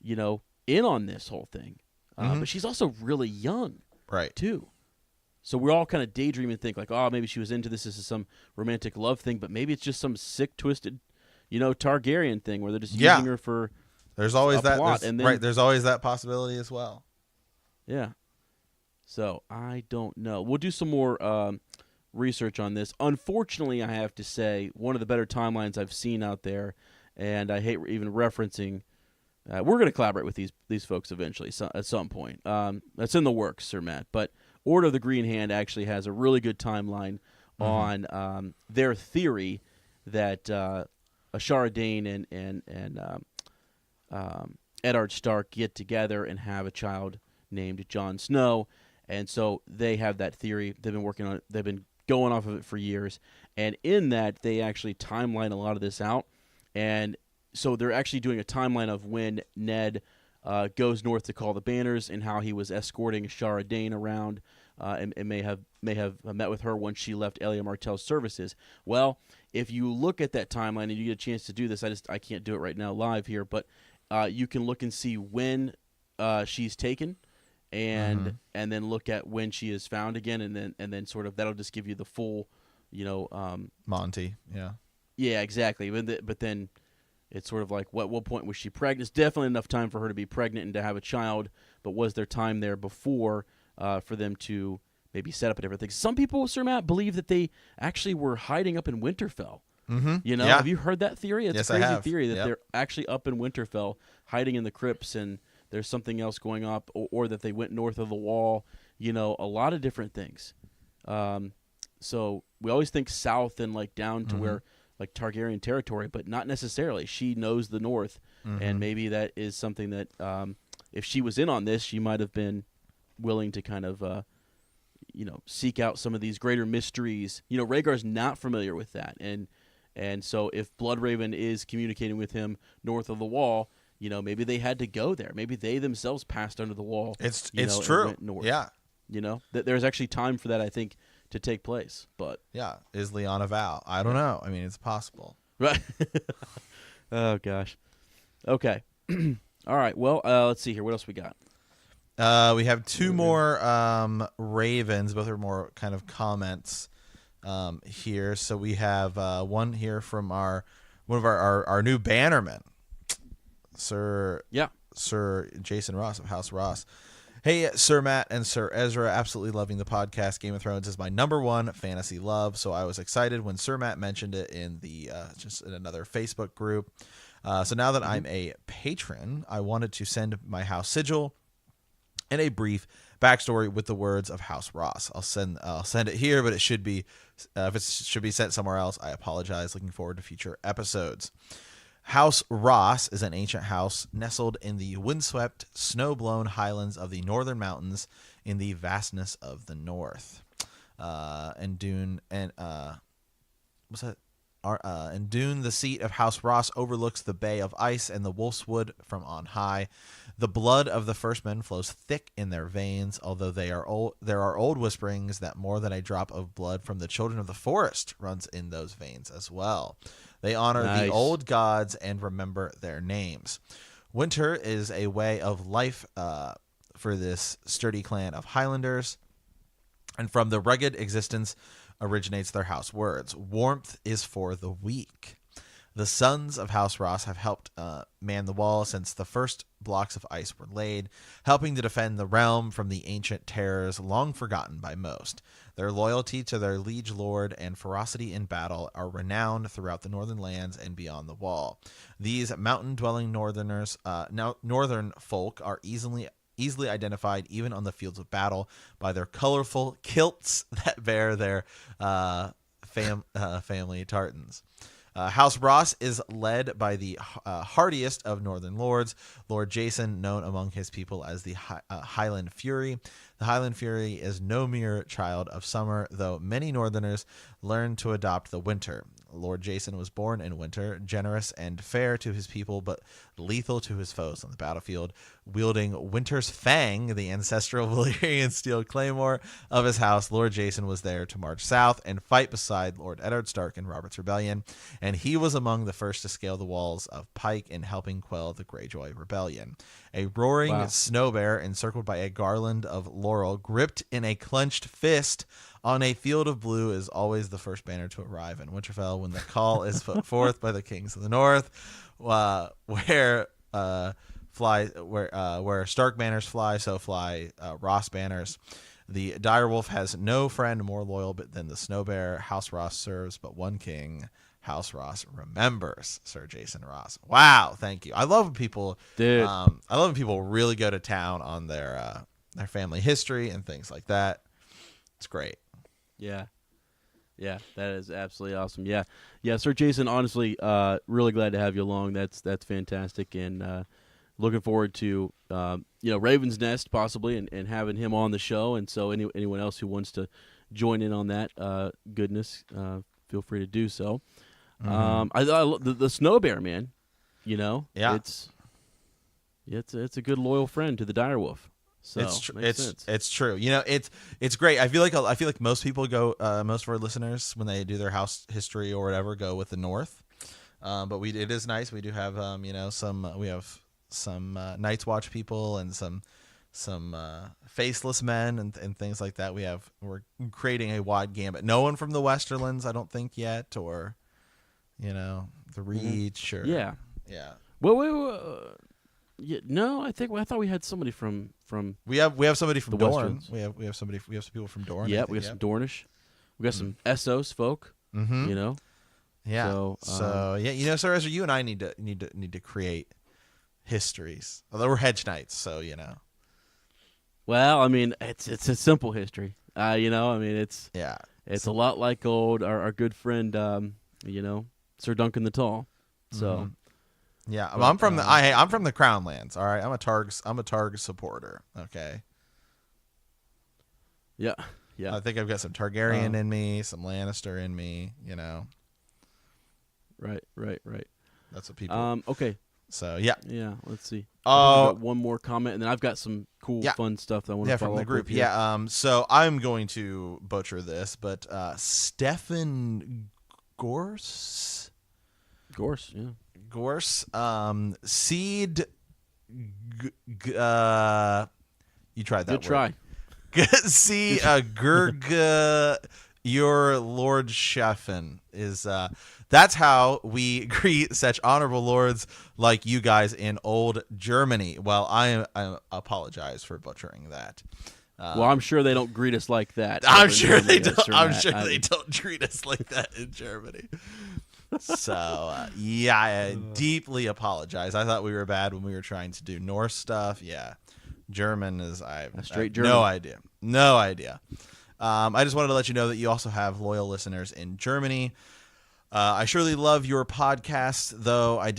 you know, in on this whole thing. But she's also really young. Right. Too. So we're all kind of daydreaming and think like, oh, maybe she was into this. This is some romantic love thing, but maybe it's just some sick, twisted, you know, Targaryen thing where they're just using her for. There's always that. Plot, there's always that possibility as well. Yeah. So I don't know. We'll do some more research on this. Unfortunately, I have to say one of the better timelines I've seen out there, and I hate even referencing we're going to collaborate with these folks eventually at some point. That's in the works, Sir Matt. But Order of the Green Hand actually has a really good timeline on their theory that Ashara Dane and Eddard Stark get together and have a child named Jon Snow, and so they have that theory. They've been working on it. They've been going off of it for years, and in that they actually timeline a lot of this out, and so they're actually doing a timeline of when Ned goes north to call the banners and how he was escorting Ashara Dane around and may have met with her once she left Elia Martell's services. Well, if you look at that timeline and you get a chance to do this, I can't do it right now live here, but you can look and see when she's taken, and then look at when she is found again, and then sort of that'll just give you the full, Monty. Yeah, exactly. But then it's sort of like what point was she pregnant? It's definitely enough time for her to be pregnant and to have a child, but was there time there before for them to maybe set up and everything? Some people, Sir Matt, believe that they actually were hiding up in Winterfell. Have you heard that theory? It's yes, a crazy I have. theory that they're actually up in Winterfell, hiding in the crypts, and there's something else going on, or that they went north of the wall. A lot of different things. So we always think south and like down to where like Targaryen territory, but not necessarily. She knows the north, and maybe that is something that if she was in on this, she might have been willing to kind of seek out some of these greater mysteries. Rhaegar's not familiar with that, and so if Bloodraven is communicating with him north of the wall, maybe they had to go there. Maybe they themselves passed under the wall. It's true. And went north. Yeah. There's actually time for that, I think, to take place. But yeah, is Lyanna Val? I don't know. I mean, it's possible. Right. Oh gosh. Okay. All right. Well, let's see here. What else we got? We have two more ravens. Both are more kind of comments here. So we have one here from one of our new bannermen, Sir Jason Ross of House Ross. Hey, Sir Matt and Sir Ezra, absolutely loving the podcast. Game of Thrones is my #1 fantasy love, so I was excited when Sir Matt mentioned it in the just in another Facebook group. So now that I'm a patron, I wanted to send my house sigil and a brief backstory with the words of House Ross. I'll send it here, but it should be if it should be sent somewhere else, I apologize. Looking forward to future episodes. House Ross is an ancient house nestled in the windswept, snow-blown highlands of the northern mountains in the vastness of the north. In Dune, the seat of House Ross overlooks the Bay of Ice and the Wolfswood from on high. The blood of the first men flows thick in their veins, although there are old whisperings that more than a drop of blood from the children of the forest runs in those veins as well. They honor the old gods and remember their names. Winter is a way of life for this sturdy clan of Highlanders, and from the rugged existence originates their house words. Warmth is for the weak. The sons of House Ross have helped man the wall since the first blocks of ice were laid, helping to defend the realm from the ancient terrors long forgotten by most. Their loyalty to their liege lord and ferocity in battle are renowned throughout the northern lands and beyond the wall. These mountain-dwelling northern folk are easily identified even on the fields of battle by their colorful kilts that bear their family tartans. House Ross is led by the hardiest of northern lords, Lord Jason, known among his people as the Highland Fury. The Highland Fury is no mere child of summer, though many northerners learn to adopt the winter. Lord Jason was born in winter, generous and fair to his people, but lethal to his foes on the battlefield. Wielding Winter's Fang, the ancestral Valyrian steel claymore of his house, Lord Jason was there to march south and fight beside Lord Eddard Stark in Robert's Rebellion, and he was among the first to scale the walls of Pike in helping quell the Greyjoy Rebellion. A roaring snow bear encircled by a garland of laurel, gripped in a clenched fist on a field of blue, is always the first banner to arrive in Winterfell when the call is put forth by the kings of the north, where Stark banners fly, so fly Ross banners. The direwolf has no friend more loyal than the snow bear. House Ross serves but one king, House Ross remembers Sir Jason Ross. Wow, thank you. I love when people, Dude. I love when people really go to town on their family history and things like that. It's great. Yeah. Yeah, that is absolutely awesome. Yeah. Yeah, Sir Jason, honestly, really glad to have you along. That's fantastic, and looking forward to Raven's Nest possibly and having him on the show. And so anyone else who wants to join in on that goodness, feel free to do so. I the Snow Bear, man. Yeah. It's a good loyal friend to the direwolf. So it's true. It's great. I feel like most people go, most of our listeners, when they do their house history or whatever, go with the North. But it is nice. We do have we have some Night's Watch people and some faceless men and things like that. We're creating a wide gambit. No one from the Westerlands, I don't think yet, or the Reach or yeah. Well, no, I thought we had somebody from we have somebody from the Dorne. Westerns. We have some people from Dorne. Yeah, we have some Dornish. We got some Essos folk. Mm-hmm. Yeah. So Sir Ezra, you and I need to create histories. Although we're hedge knights, so Well, I mean, it's a simple history. It's a lot like our good friend, Sir Duncan the Tall. So. Mm-hmm. Yeah, I'm from I'm from the Crown Lands. All right, I'm a Targ supporter. Okay. Yeah. I think I've got some Targaryen in me, some Lannister in me. Right. That's what people. Okay. So yeah. Yeah. Let's see. Got one more comment, and then I've got some cool, fun stuff that I want to follow from the up group. with here. So I'm going to butcher this, but Stefan Gorse. Gorse. Yeah. Gorse, seed. You tried that. Good try. See, Gurga, your Lord Sheffen is. That's how we greet such honorable lords like you guys in old Germany. Well, I apologize for butchering that. Well, I'm sure they don't greet us like that. I'm sure they don't. They don't treat us like that in Germany. So, I deeply apologize. I thought we were bad when we were trying to do Norse stuff. Yeah. German is, straight German. No idea. I just wanted to let you know that you also have loyal listeners in Germany. I surely love your podcast, though I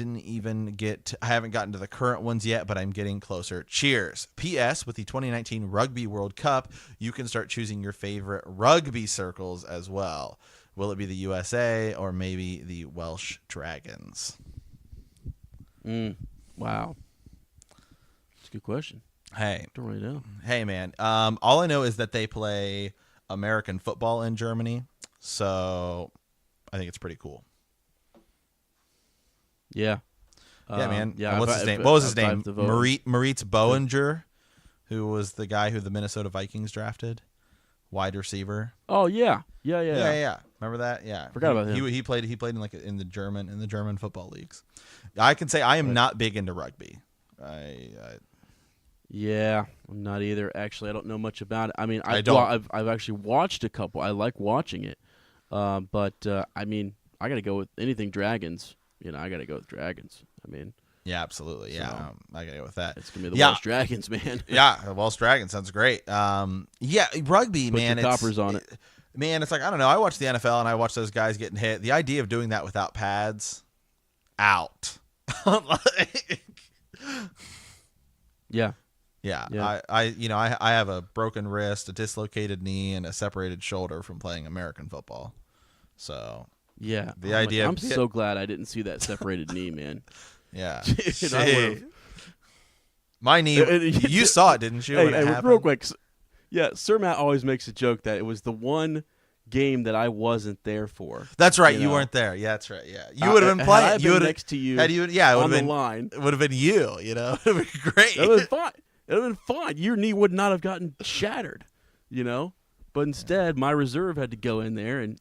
haven't gotten to the current ones yet, but I'm getting closer. Cheers. P.S. With the 2019 Rugby World Cup, you can start choosing your favorite rugby circles as well. Will it be the USA or maybe the Welsh Dragons? Wow. That's a good question. Hey. Don't really know. Hey, man. All I know is that they play American football in Germany, so I think it's pretty cool. Yeah. Yeah, man. Yeah. What's his name? What was his name? Moritz Boehringer, who was the guy who the Minnesota Vikings drafted, wide receiver. Oh yeah. Remember that? Yeah. Forgot about him. He played in the German football leagues. I can say I am not big into rugby. Yeah, I'm not either. Actually, I don't know much about it. I mean, I've actually watched a couple. I like watching it, but I mean, I got to go with anything dragons. I got to go with dragons. I mean, yeah, absolutely. Yeah, so, I got to go with that. It's gonna be the Welsh Dragons, man. Yeah, the Welsh Dragons sounds great. Rugby, Put man. Your coppers on it. Man, it's like, I don't know. I watch the NFL and I watch those guys getting hit. The idea of doing that without pads, out. Yeah. Yeah. I have a broken wrist, a dislocated knee, and a separated shoulder from playing American football. So yeah, the idea. I'm so glad I didn't see that separated knee, man. Yeah. Dude, my knee. You saw it, didn't you? Hey, real quick. Yeah, Sir Matt always makes a joke that it was the one game that I wasn't there for. That's right. You weren't there. Yeah, that's right. Yeah, you would have been playing. You would have next to you. Had you, yeah, it on the been, line. It would have been you. It would have been great. It would have been fine. It would have been fine. Your knee would not have gotten shattered. But instead, my reserve had to go in there and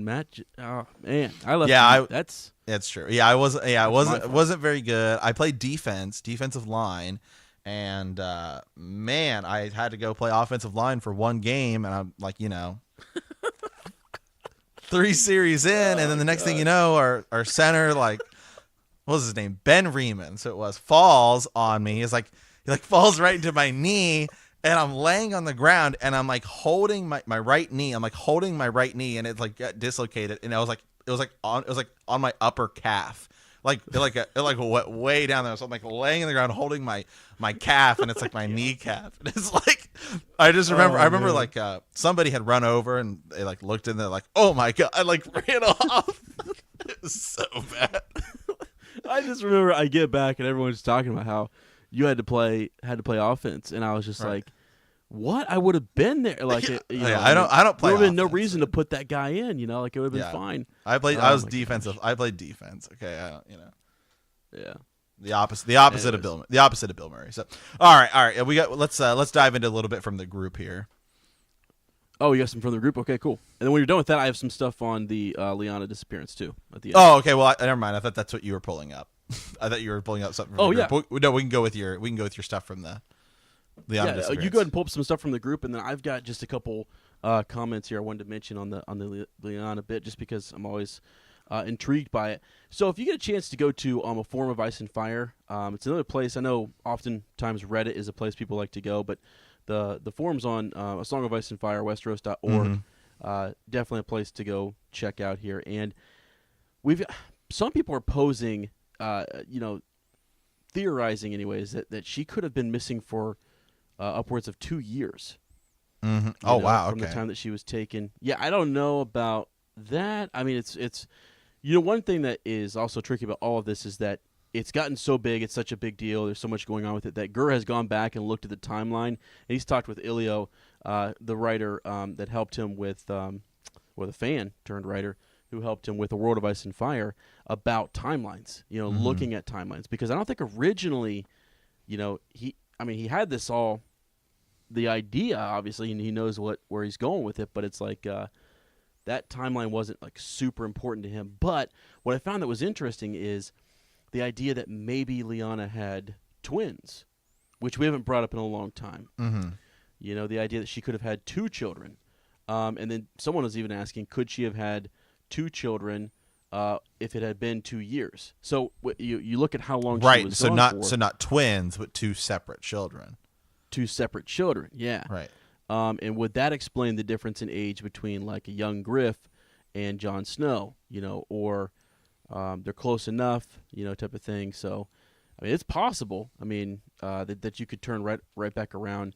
Matt. Oh man, I left. Yeah, that's true. Yeah, I wasn't very good. I played defensive line. And, man, I had to go play offensive line for one game, and I'm like, 3 series in, and then the next thing you know, our center, like, what was his name? Ben Reman. So it was, falls on me. He falls right into my knee, and I'm laying on the ground, and I'm like holding my right knee. I'm like holding my right knee, and it like got dislocated, and it was like on my upper calf. It went way down there. So I'm like laying on the ground holding my calf, and it's like my kneecap. And it's like, I remember like somebody had run over, and they like looked in there like, oh my God, I like ran off. It was so bad. I just remember I get back and everyone's talking about how you had to play offense, and I was just like, what? I would have been there. Like, I don't play. There would have been no reason to put that guy in. You know, like it would have been fine. I was defensive. Gosh. I played defense. Okay, Yeah. The opposite of Bill Murray. So, all right. Let's dive into a little bit from the group here. Oh, you got some from the group? Okay, cool. And then when you're done with that, I have some stuff on the Lyanna disappearance too at the end. Oh, okay. Well, never mind. I thought that's what you were pulling up. I thought you were pulling up something from the group. No, we can go with your stuff from the Lyanna disappearance. You go ahead and pull up some stuff from the group, and then I've got just a couple comments here I wanted to mention on the Lyanna bit, just because I'm always intrigued by it. So if you get a chance to go to a Forum of Ice and Fire, it's another place. I know oftentimes Reddit is a place people like to go, but the forums on A Song of Ice and Fire, Westeros.org, definitely a place to go check out here. And some people are posing, theorizing anyways, that she could have been missing for upwards of 2 years. Mm-hmm. Oh, wow. From the time that she was taken. Yeah, I don't know about that. I mean, it's one thing that is also tricky about all of this is that it's gotten so big, it's such a big deal, there's so much going on with it, that Gur has gone back and looked at the timeline, and he's talked with Ilio, the writer that helped him with, the fan turned writer, who helped him with A World of Ice and Fire, about timelines, looking at timelines. Because I don't think originally, he had this all, the idea, obviously, and he knows where he's going with it, but it's like that timeline wasn't like super important to him. But what I found that was interesting is the idea that maybe Lyanna had twins, which we haven't brought up in a long time. Mm-hmm. The idea that she could have had 2 children. And then someone was even asking, could she have had 2 children if it had been 2 years? So you look at how long she was gone for. So not twins, but 2 separate children. 2 separate children, yeah. Right. And would that explain the difference in age between like a young Griff and Jon Snow, or they're close enough, type of thing. So, I mean, it's possible. I mean, that you could turn right back around,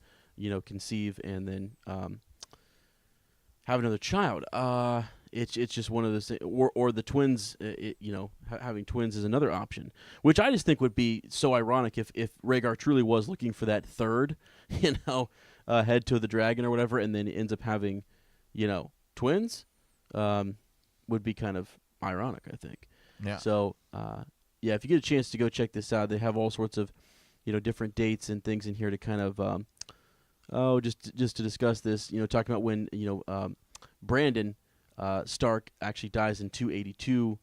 conceive and then have another child. It's just one of those things. Or the twins, having twins is another option, which I just think would be so ironic if Rhaegar truly was looking for that third, head to the dragon or whatever, and then he ends up having, twins, would be kind of ironic, I think. Yeah. So, if you get a chance to go check this out, they have all sorts of, different dates and things in here to kind of, just to discuss this. Talking about when Brandon Stark actually dies in 282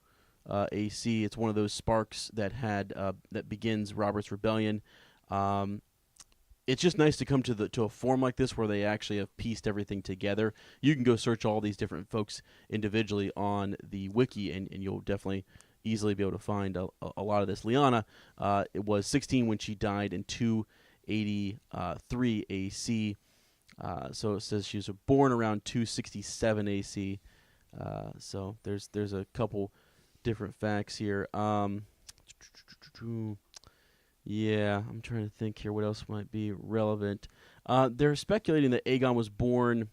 AC. It's one of those sparks that that begins Robert's Rebellion. It's just nice to come to a forum like this where they actually have pieced everything together. You can go search all these different folks individually on the wiki, and you'll definitely easily be able to find a lot of this. Lyanna, it was 16 when she died in 283 AC. So it says she was born around 267 AC. So there's a couple different facts here. Yeah, I'm trying to think here what else might be relevant. They're speculating that Aegon was born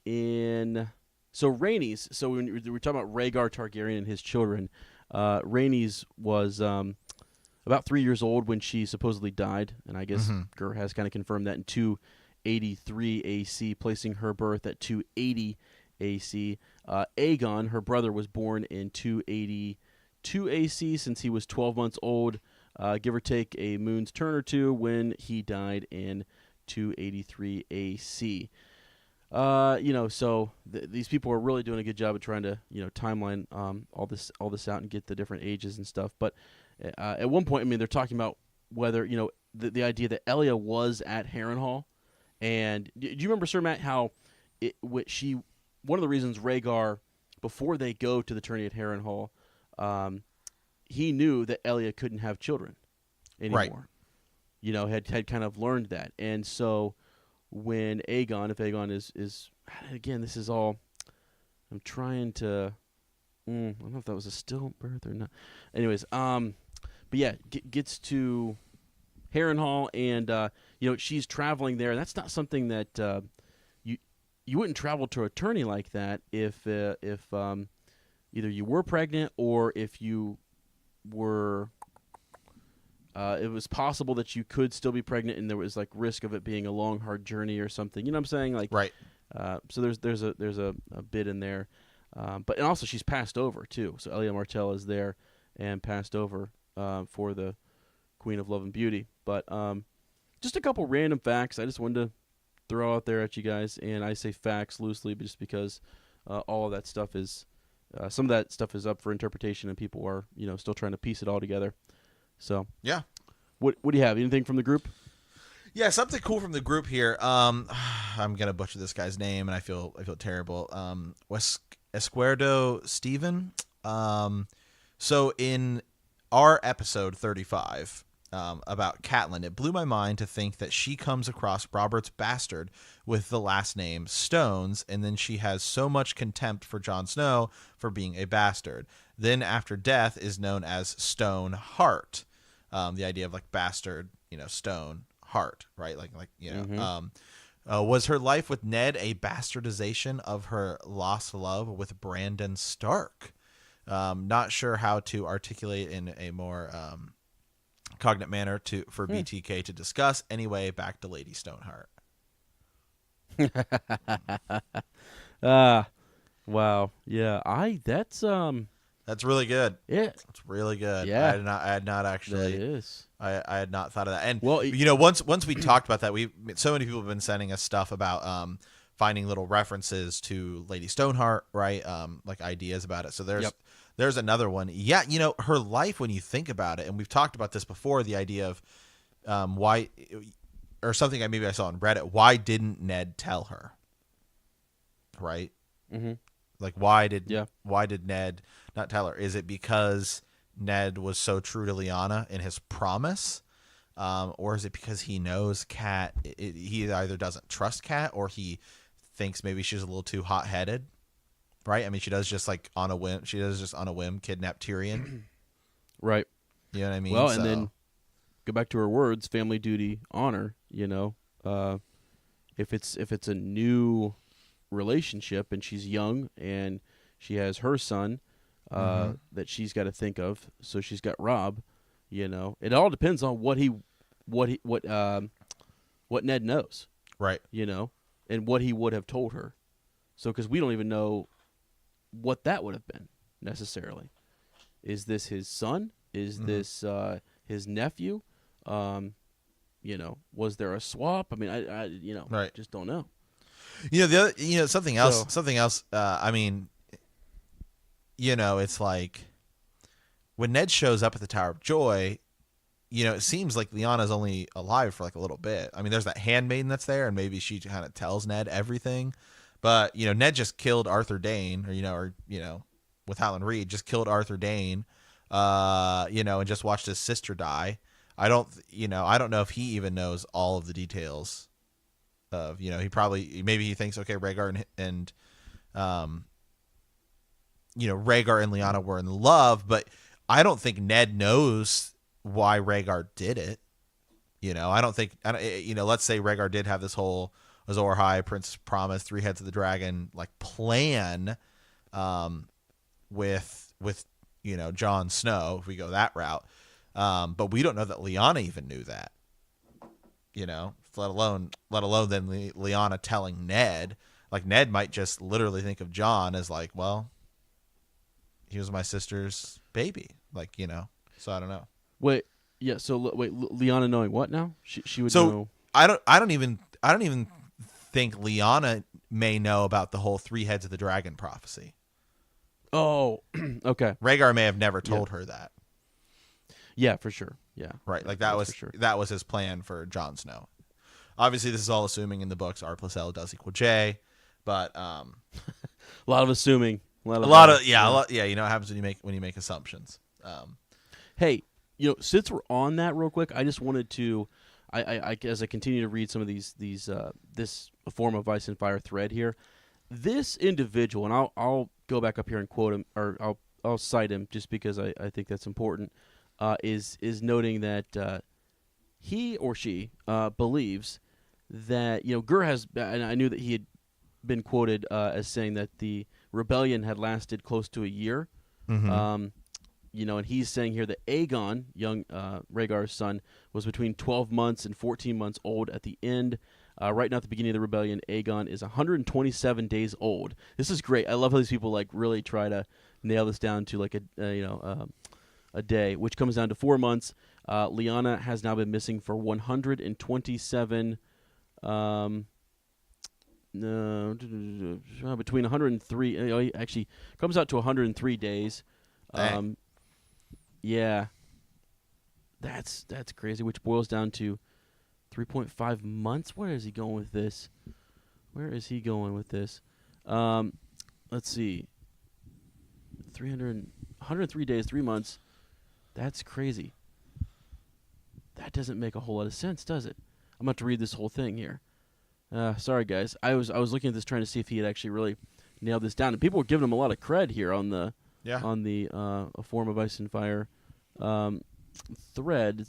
in... So Rhaenys, so when we're talking about Rhaegar Targaryen and his children, Rhaenys was about 3 years old when she supposedly died, and I guess Gur has kind of confirmed that in 283 AC, placing her birth at 280 AC. Aegon, her brother, was born in 282 AC since he was 12 months old, give or take a moon's turn or two, when he died in 283 AC. So these people are really doing a good job of trying to, timeline all this out and get the different ages and stuff. But at one point, I mean, they're talking about whether, the idea that Elia was at Harrenhal. And do you remember, Sir Matt, how one of the reasons Rhaegar before they go to the tourney at Harrenhal, he knew that Elia couldn't have children anymore. Right. You know, had kind of learned that. And so when Aegon, if Aegon is again, this is all, I'm trying to, I don't know if that was a stillbirth or not. Anyways, but yeah, gets to Harrenhal, and you know, she's traveling there. That's not something that you wouldn't travel to a tourney like that if either you were pregnant or if you were. It was possible that you could still be pregnant, and there was like risk of it being a long, hard journey or something. You know what I'm saying? Like, Right. So there's a bit in there, and also she's passed over too. So Elia Martell is there and passed over for the Queen of Love and Beauty. But just a couple random facts I just wanted to throw out there at you guys, and I say facts loosely just because all of that stuff is some of that stuff is up for interpretation, and people are still trying to piece it all together. So Yeah. what do you have? Anything from the group? Yeah, something cool from the group here. I'm gonna butcher this guy's name, and I feel terrible. Esquerdo Steven. So in our episode 35 about Catelyn, it blew my mind to think that she comes across Robert's bastard with the last name Stones, and then she has so much contempt for Jon Snow for being a bastard. Then after death is known as Stone Heart. The idea of like bastard, stone heart, right? Was her life with Ned a bastardization of her lost love with Brandon Stark? Not sure how to articulate in a more cognate manner for BTK to discuss. Anyway, back to Lady Stoneheart. Wow. Yeah, that's really good. Yeah, it's really good. Yeah, I had not actually. That is. I had not thought of that. And well, once we talked about that, so many people have been sending us stuff about finding little references to Lady Stoneheart, right? Like ideas about it. So there's another one. Yeah, her life, when you think about it, and we've talked about this before, the idea of why, or something I saw on Reddit, why didn't Ned tell her? Right? Mm-hmm. Like why did Ned not tell her? Is it because Ned was so true to Lyanna in his promise? Or is it because he knows Cat, he either doesn't trust Cat or he thinks maybe she's a little too hot-headed, right? I mean, she does just on a whim kidnap Tyrion. Right. You know what I mean? Well, and then go back to her words, family, duty, honor, if it's a new relationship and she's young and she has her son that she's got to think of, so she's got Robb, it all depends on what Ned knows, right? And what he would have told her. So because we don't even know what that would have been necessarily. Is this his son? Is this his nephew? Was there a swap? I mean, I right. Just don't know. Something else. I mean, it's like when Ned shows up at the Tower of Joy, it seems like Lyanna's only alive for like a little bit. I mean, there's that handmaiden that's there, and maybe she kind of tells Ned everything. But Ned just killed Arthur Dayne, with Howland Reed, just killed Arthur Dayne, and just watched his sister die. I don't know if he even knows all of the details of, maybe he thinks, okay, Rhaegar and Rhaegar and Lyanna were in love, but I don't think Ned knows why Rhaegar did it. Let's say Rhaegar did have this whole Azor Ahai, Princess Promise, Three Heads of the Dragon, like plan, with Jon Snow, if we go that route. But we don't know that Lyanna even knew that, let alone then Lyanna telling Ned. Like, Ned might just literally think of Jon as like, well, he was my sister's baby, so I don't know. Wait, yeah. So Lyanna knowing what now? She would know. I don't even think Lyanna may know about the whole Three Heads of the Dragon prophecy. Oh, okay. Rhaegar may have never told her that. Yeah, for sure. Yeah, right. Like that was his plan for Jon Snow. Obviously, this is all assuming in the books R+L does equal J, but a lot of assuming. A lot of yeah. You know what happens when you make assumptions. Hey, since we're on that real quick, I just wanted to, I as I continue to read some of these this form of Ice and Fire thread here, this individual, and I'll go back up here and quote him, or I'll cite him just because I think that's important, is noting that he or she believes that Gur has, and I knew that he had been quoted as saying that the rebellion had lasted close to a year. Mm-hmm. And he's saying here that Aegon, young Rhaegar's son, was between 12 months and 14 months old at the end. Right now, at the beginning of the rebellion, Aegon is 127 days old. This is great. I love how these people really try to nail this down to a day, which comes down to 4 months. Lyanna has now been missing for 127. Between 103. Actually, comes out to 103 days. Yeah, that's crazy. Which boils down to 3.5 months. Where is he going with this? Let's see. 103 days, 3 months. That's crazy. That doesn't make a whole lot of sense, does it? I'm about to read this whole thing here. Sorry, guys. I was looking at this trying to see if he had actually really nailed this down, and people were giving him a lot of cred here on the A Form of Ice and Fire thread.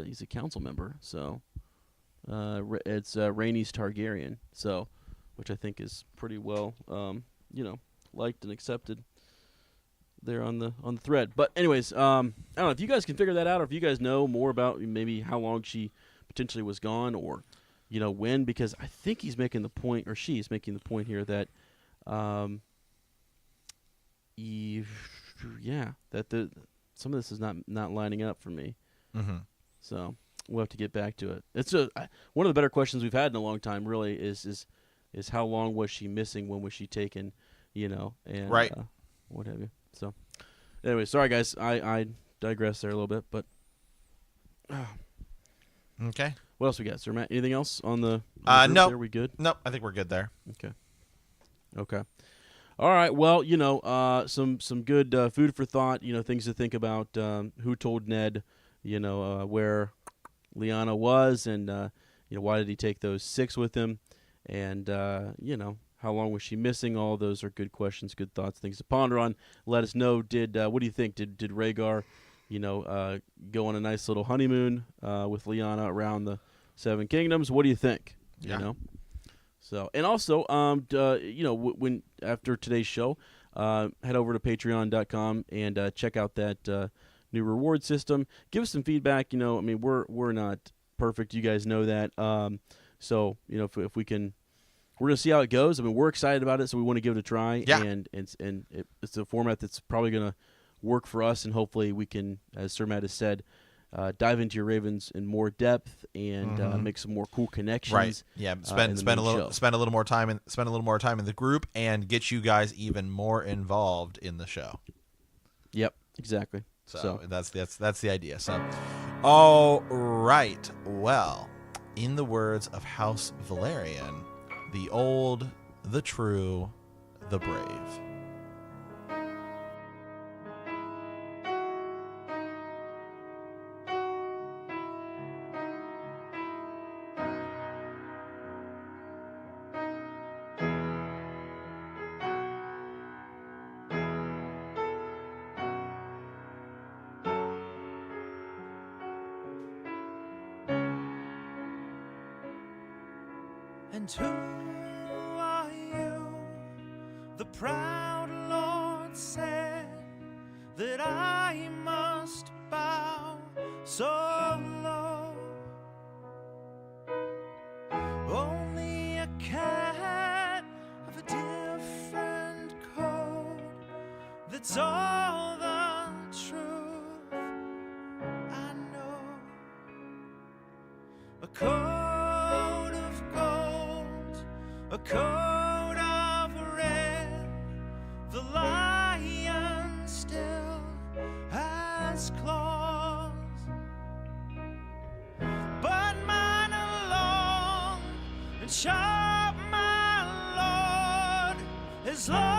He's a council member, so it's Rhaenys Targaryen, so which I think is pretty well liked and accepted there on the thread. But anyways, I don't know if you guys can figure that out, or if you guys know more about maybe how long she potentially was gone, or when, because I think he's making the point, or she's making the point here that that some of this is not lining up for me. Mm-hmm. So we'll have to get back to it. It's one of the better questions we've had in a long time. Really, is how long was she missing? When was she taken? And right, what have you. So anyway, sorry guys, I digress there a little bit, but okay. What else we got, Sir Matt? Anything else on the? No. Are we good? Nope. I think we're good there. Okay. All right. Well, some good food for thought. Things to think about. Who told Ned? Where Lyanna was, and why did he take those 6 with him? And how long was she missing? All those are good questions, good thoughts, things to ponder on. Let us know. What do you think? Did Rhaegar, go on a nice little honeymoon with Lyanna around the 7 Kingdoms? What do you think? Yeah. So, and also, when after today's show, head over to patreon.com and check out that new reward system. Give us some feedback. We're not perfect. You guys know that. So, if we can, we're gonna see how it goes. We're excited about it, so we want to give it a try. Yeah. And it's a format that's probably gonna work for us, and hopefully we can, as Sir Matt has said, dive into your Ravens in more depth and make some more cool connections. Right. Yeah. Spend a little more time in the group and get you guys even more involved in the show. Yep. Exactly. So that's the idea. So, all right. Well, in the words of House Valerian, the old, the true, the brave. And who are you? The proud Lord said that I must bow so low. Only a cat of a different code. That's all the truth I know. A coat of gold, a coat of red. The lion still has claws, but mine are long and sharp, my lord, as long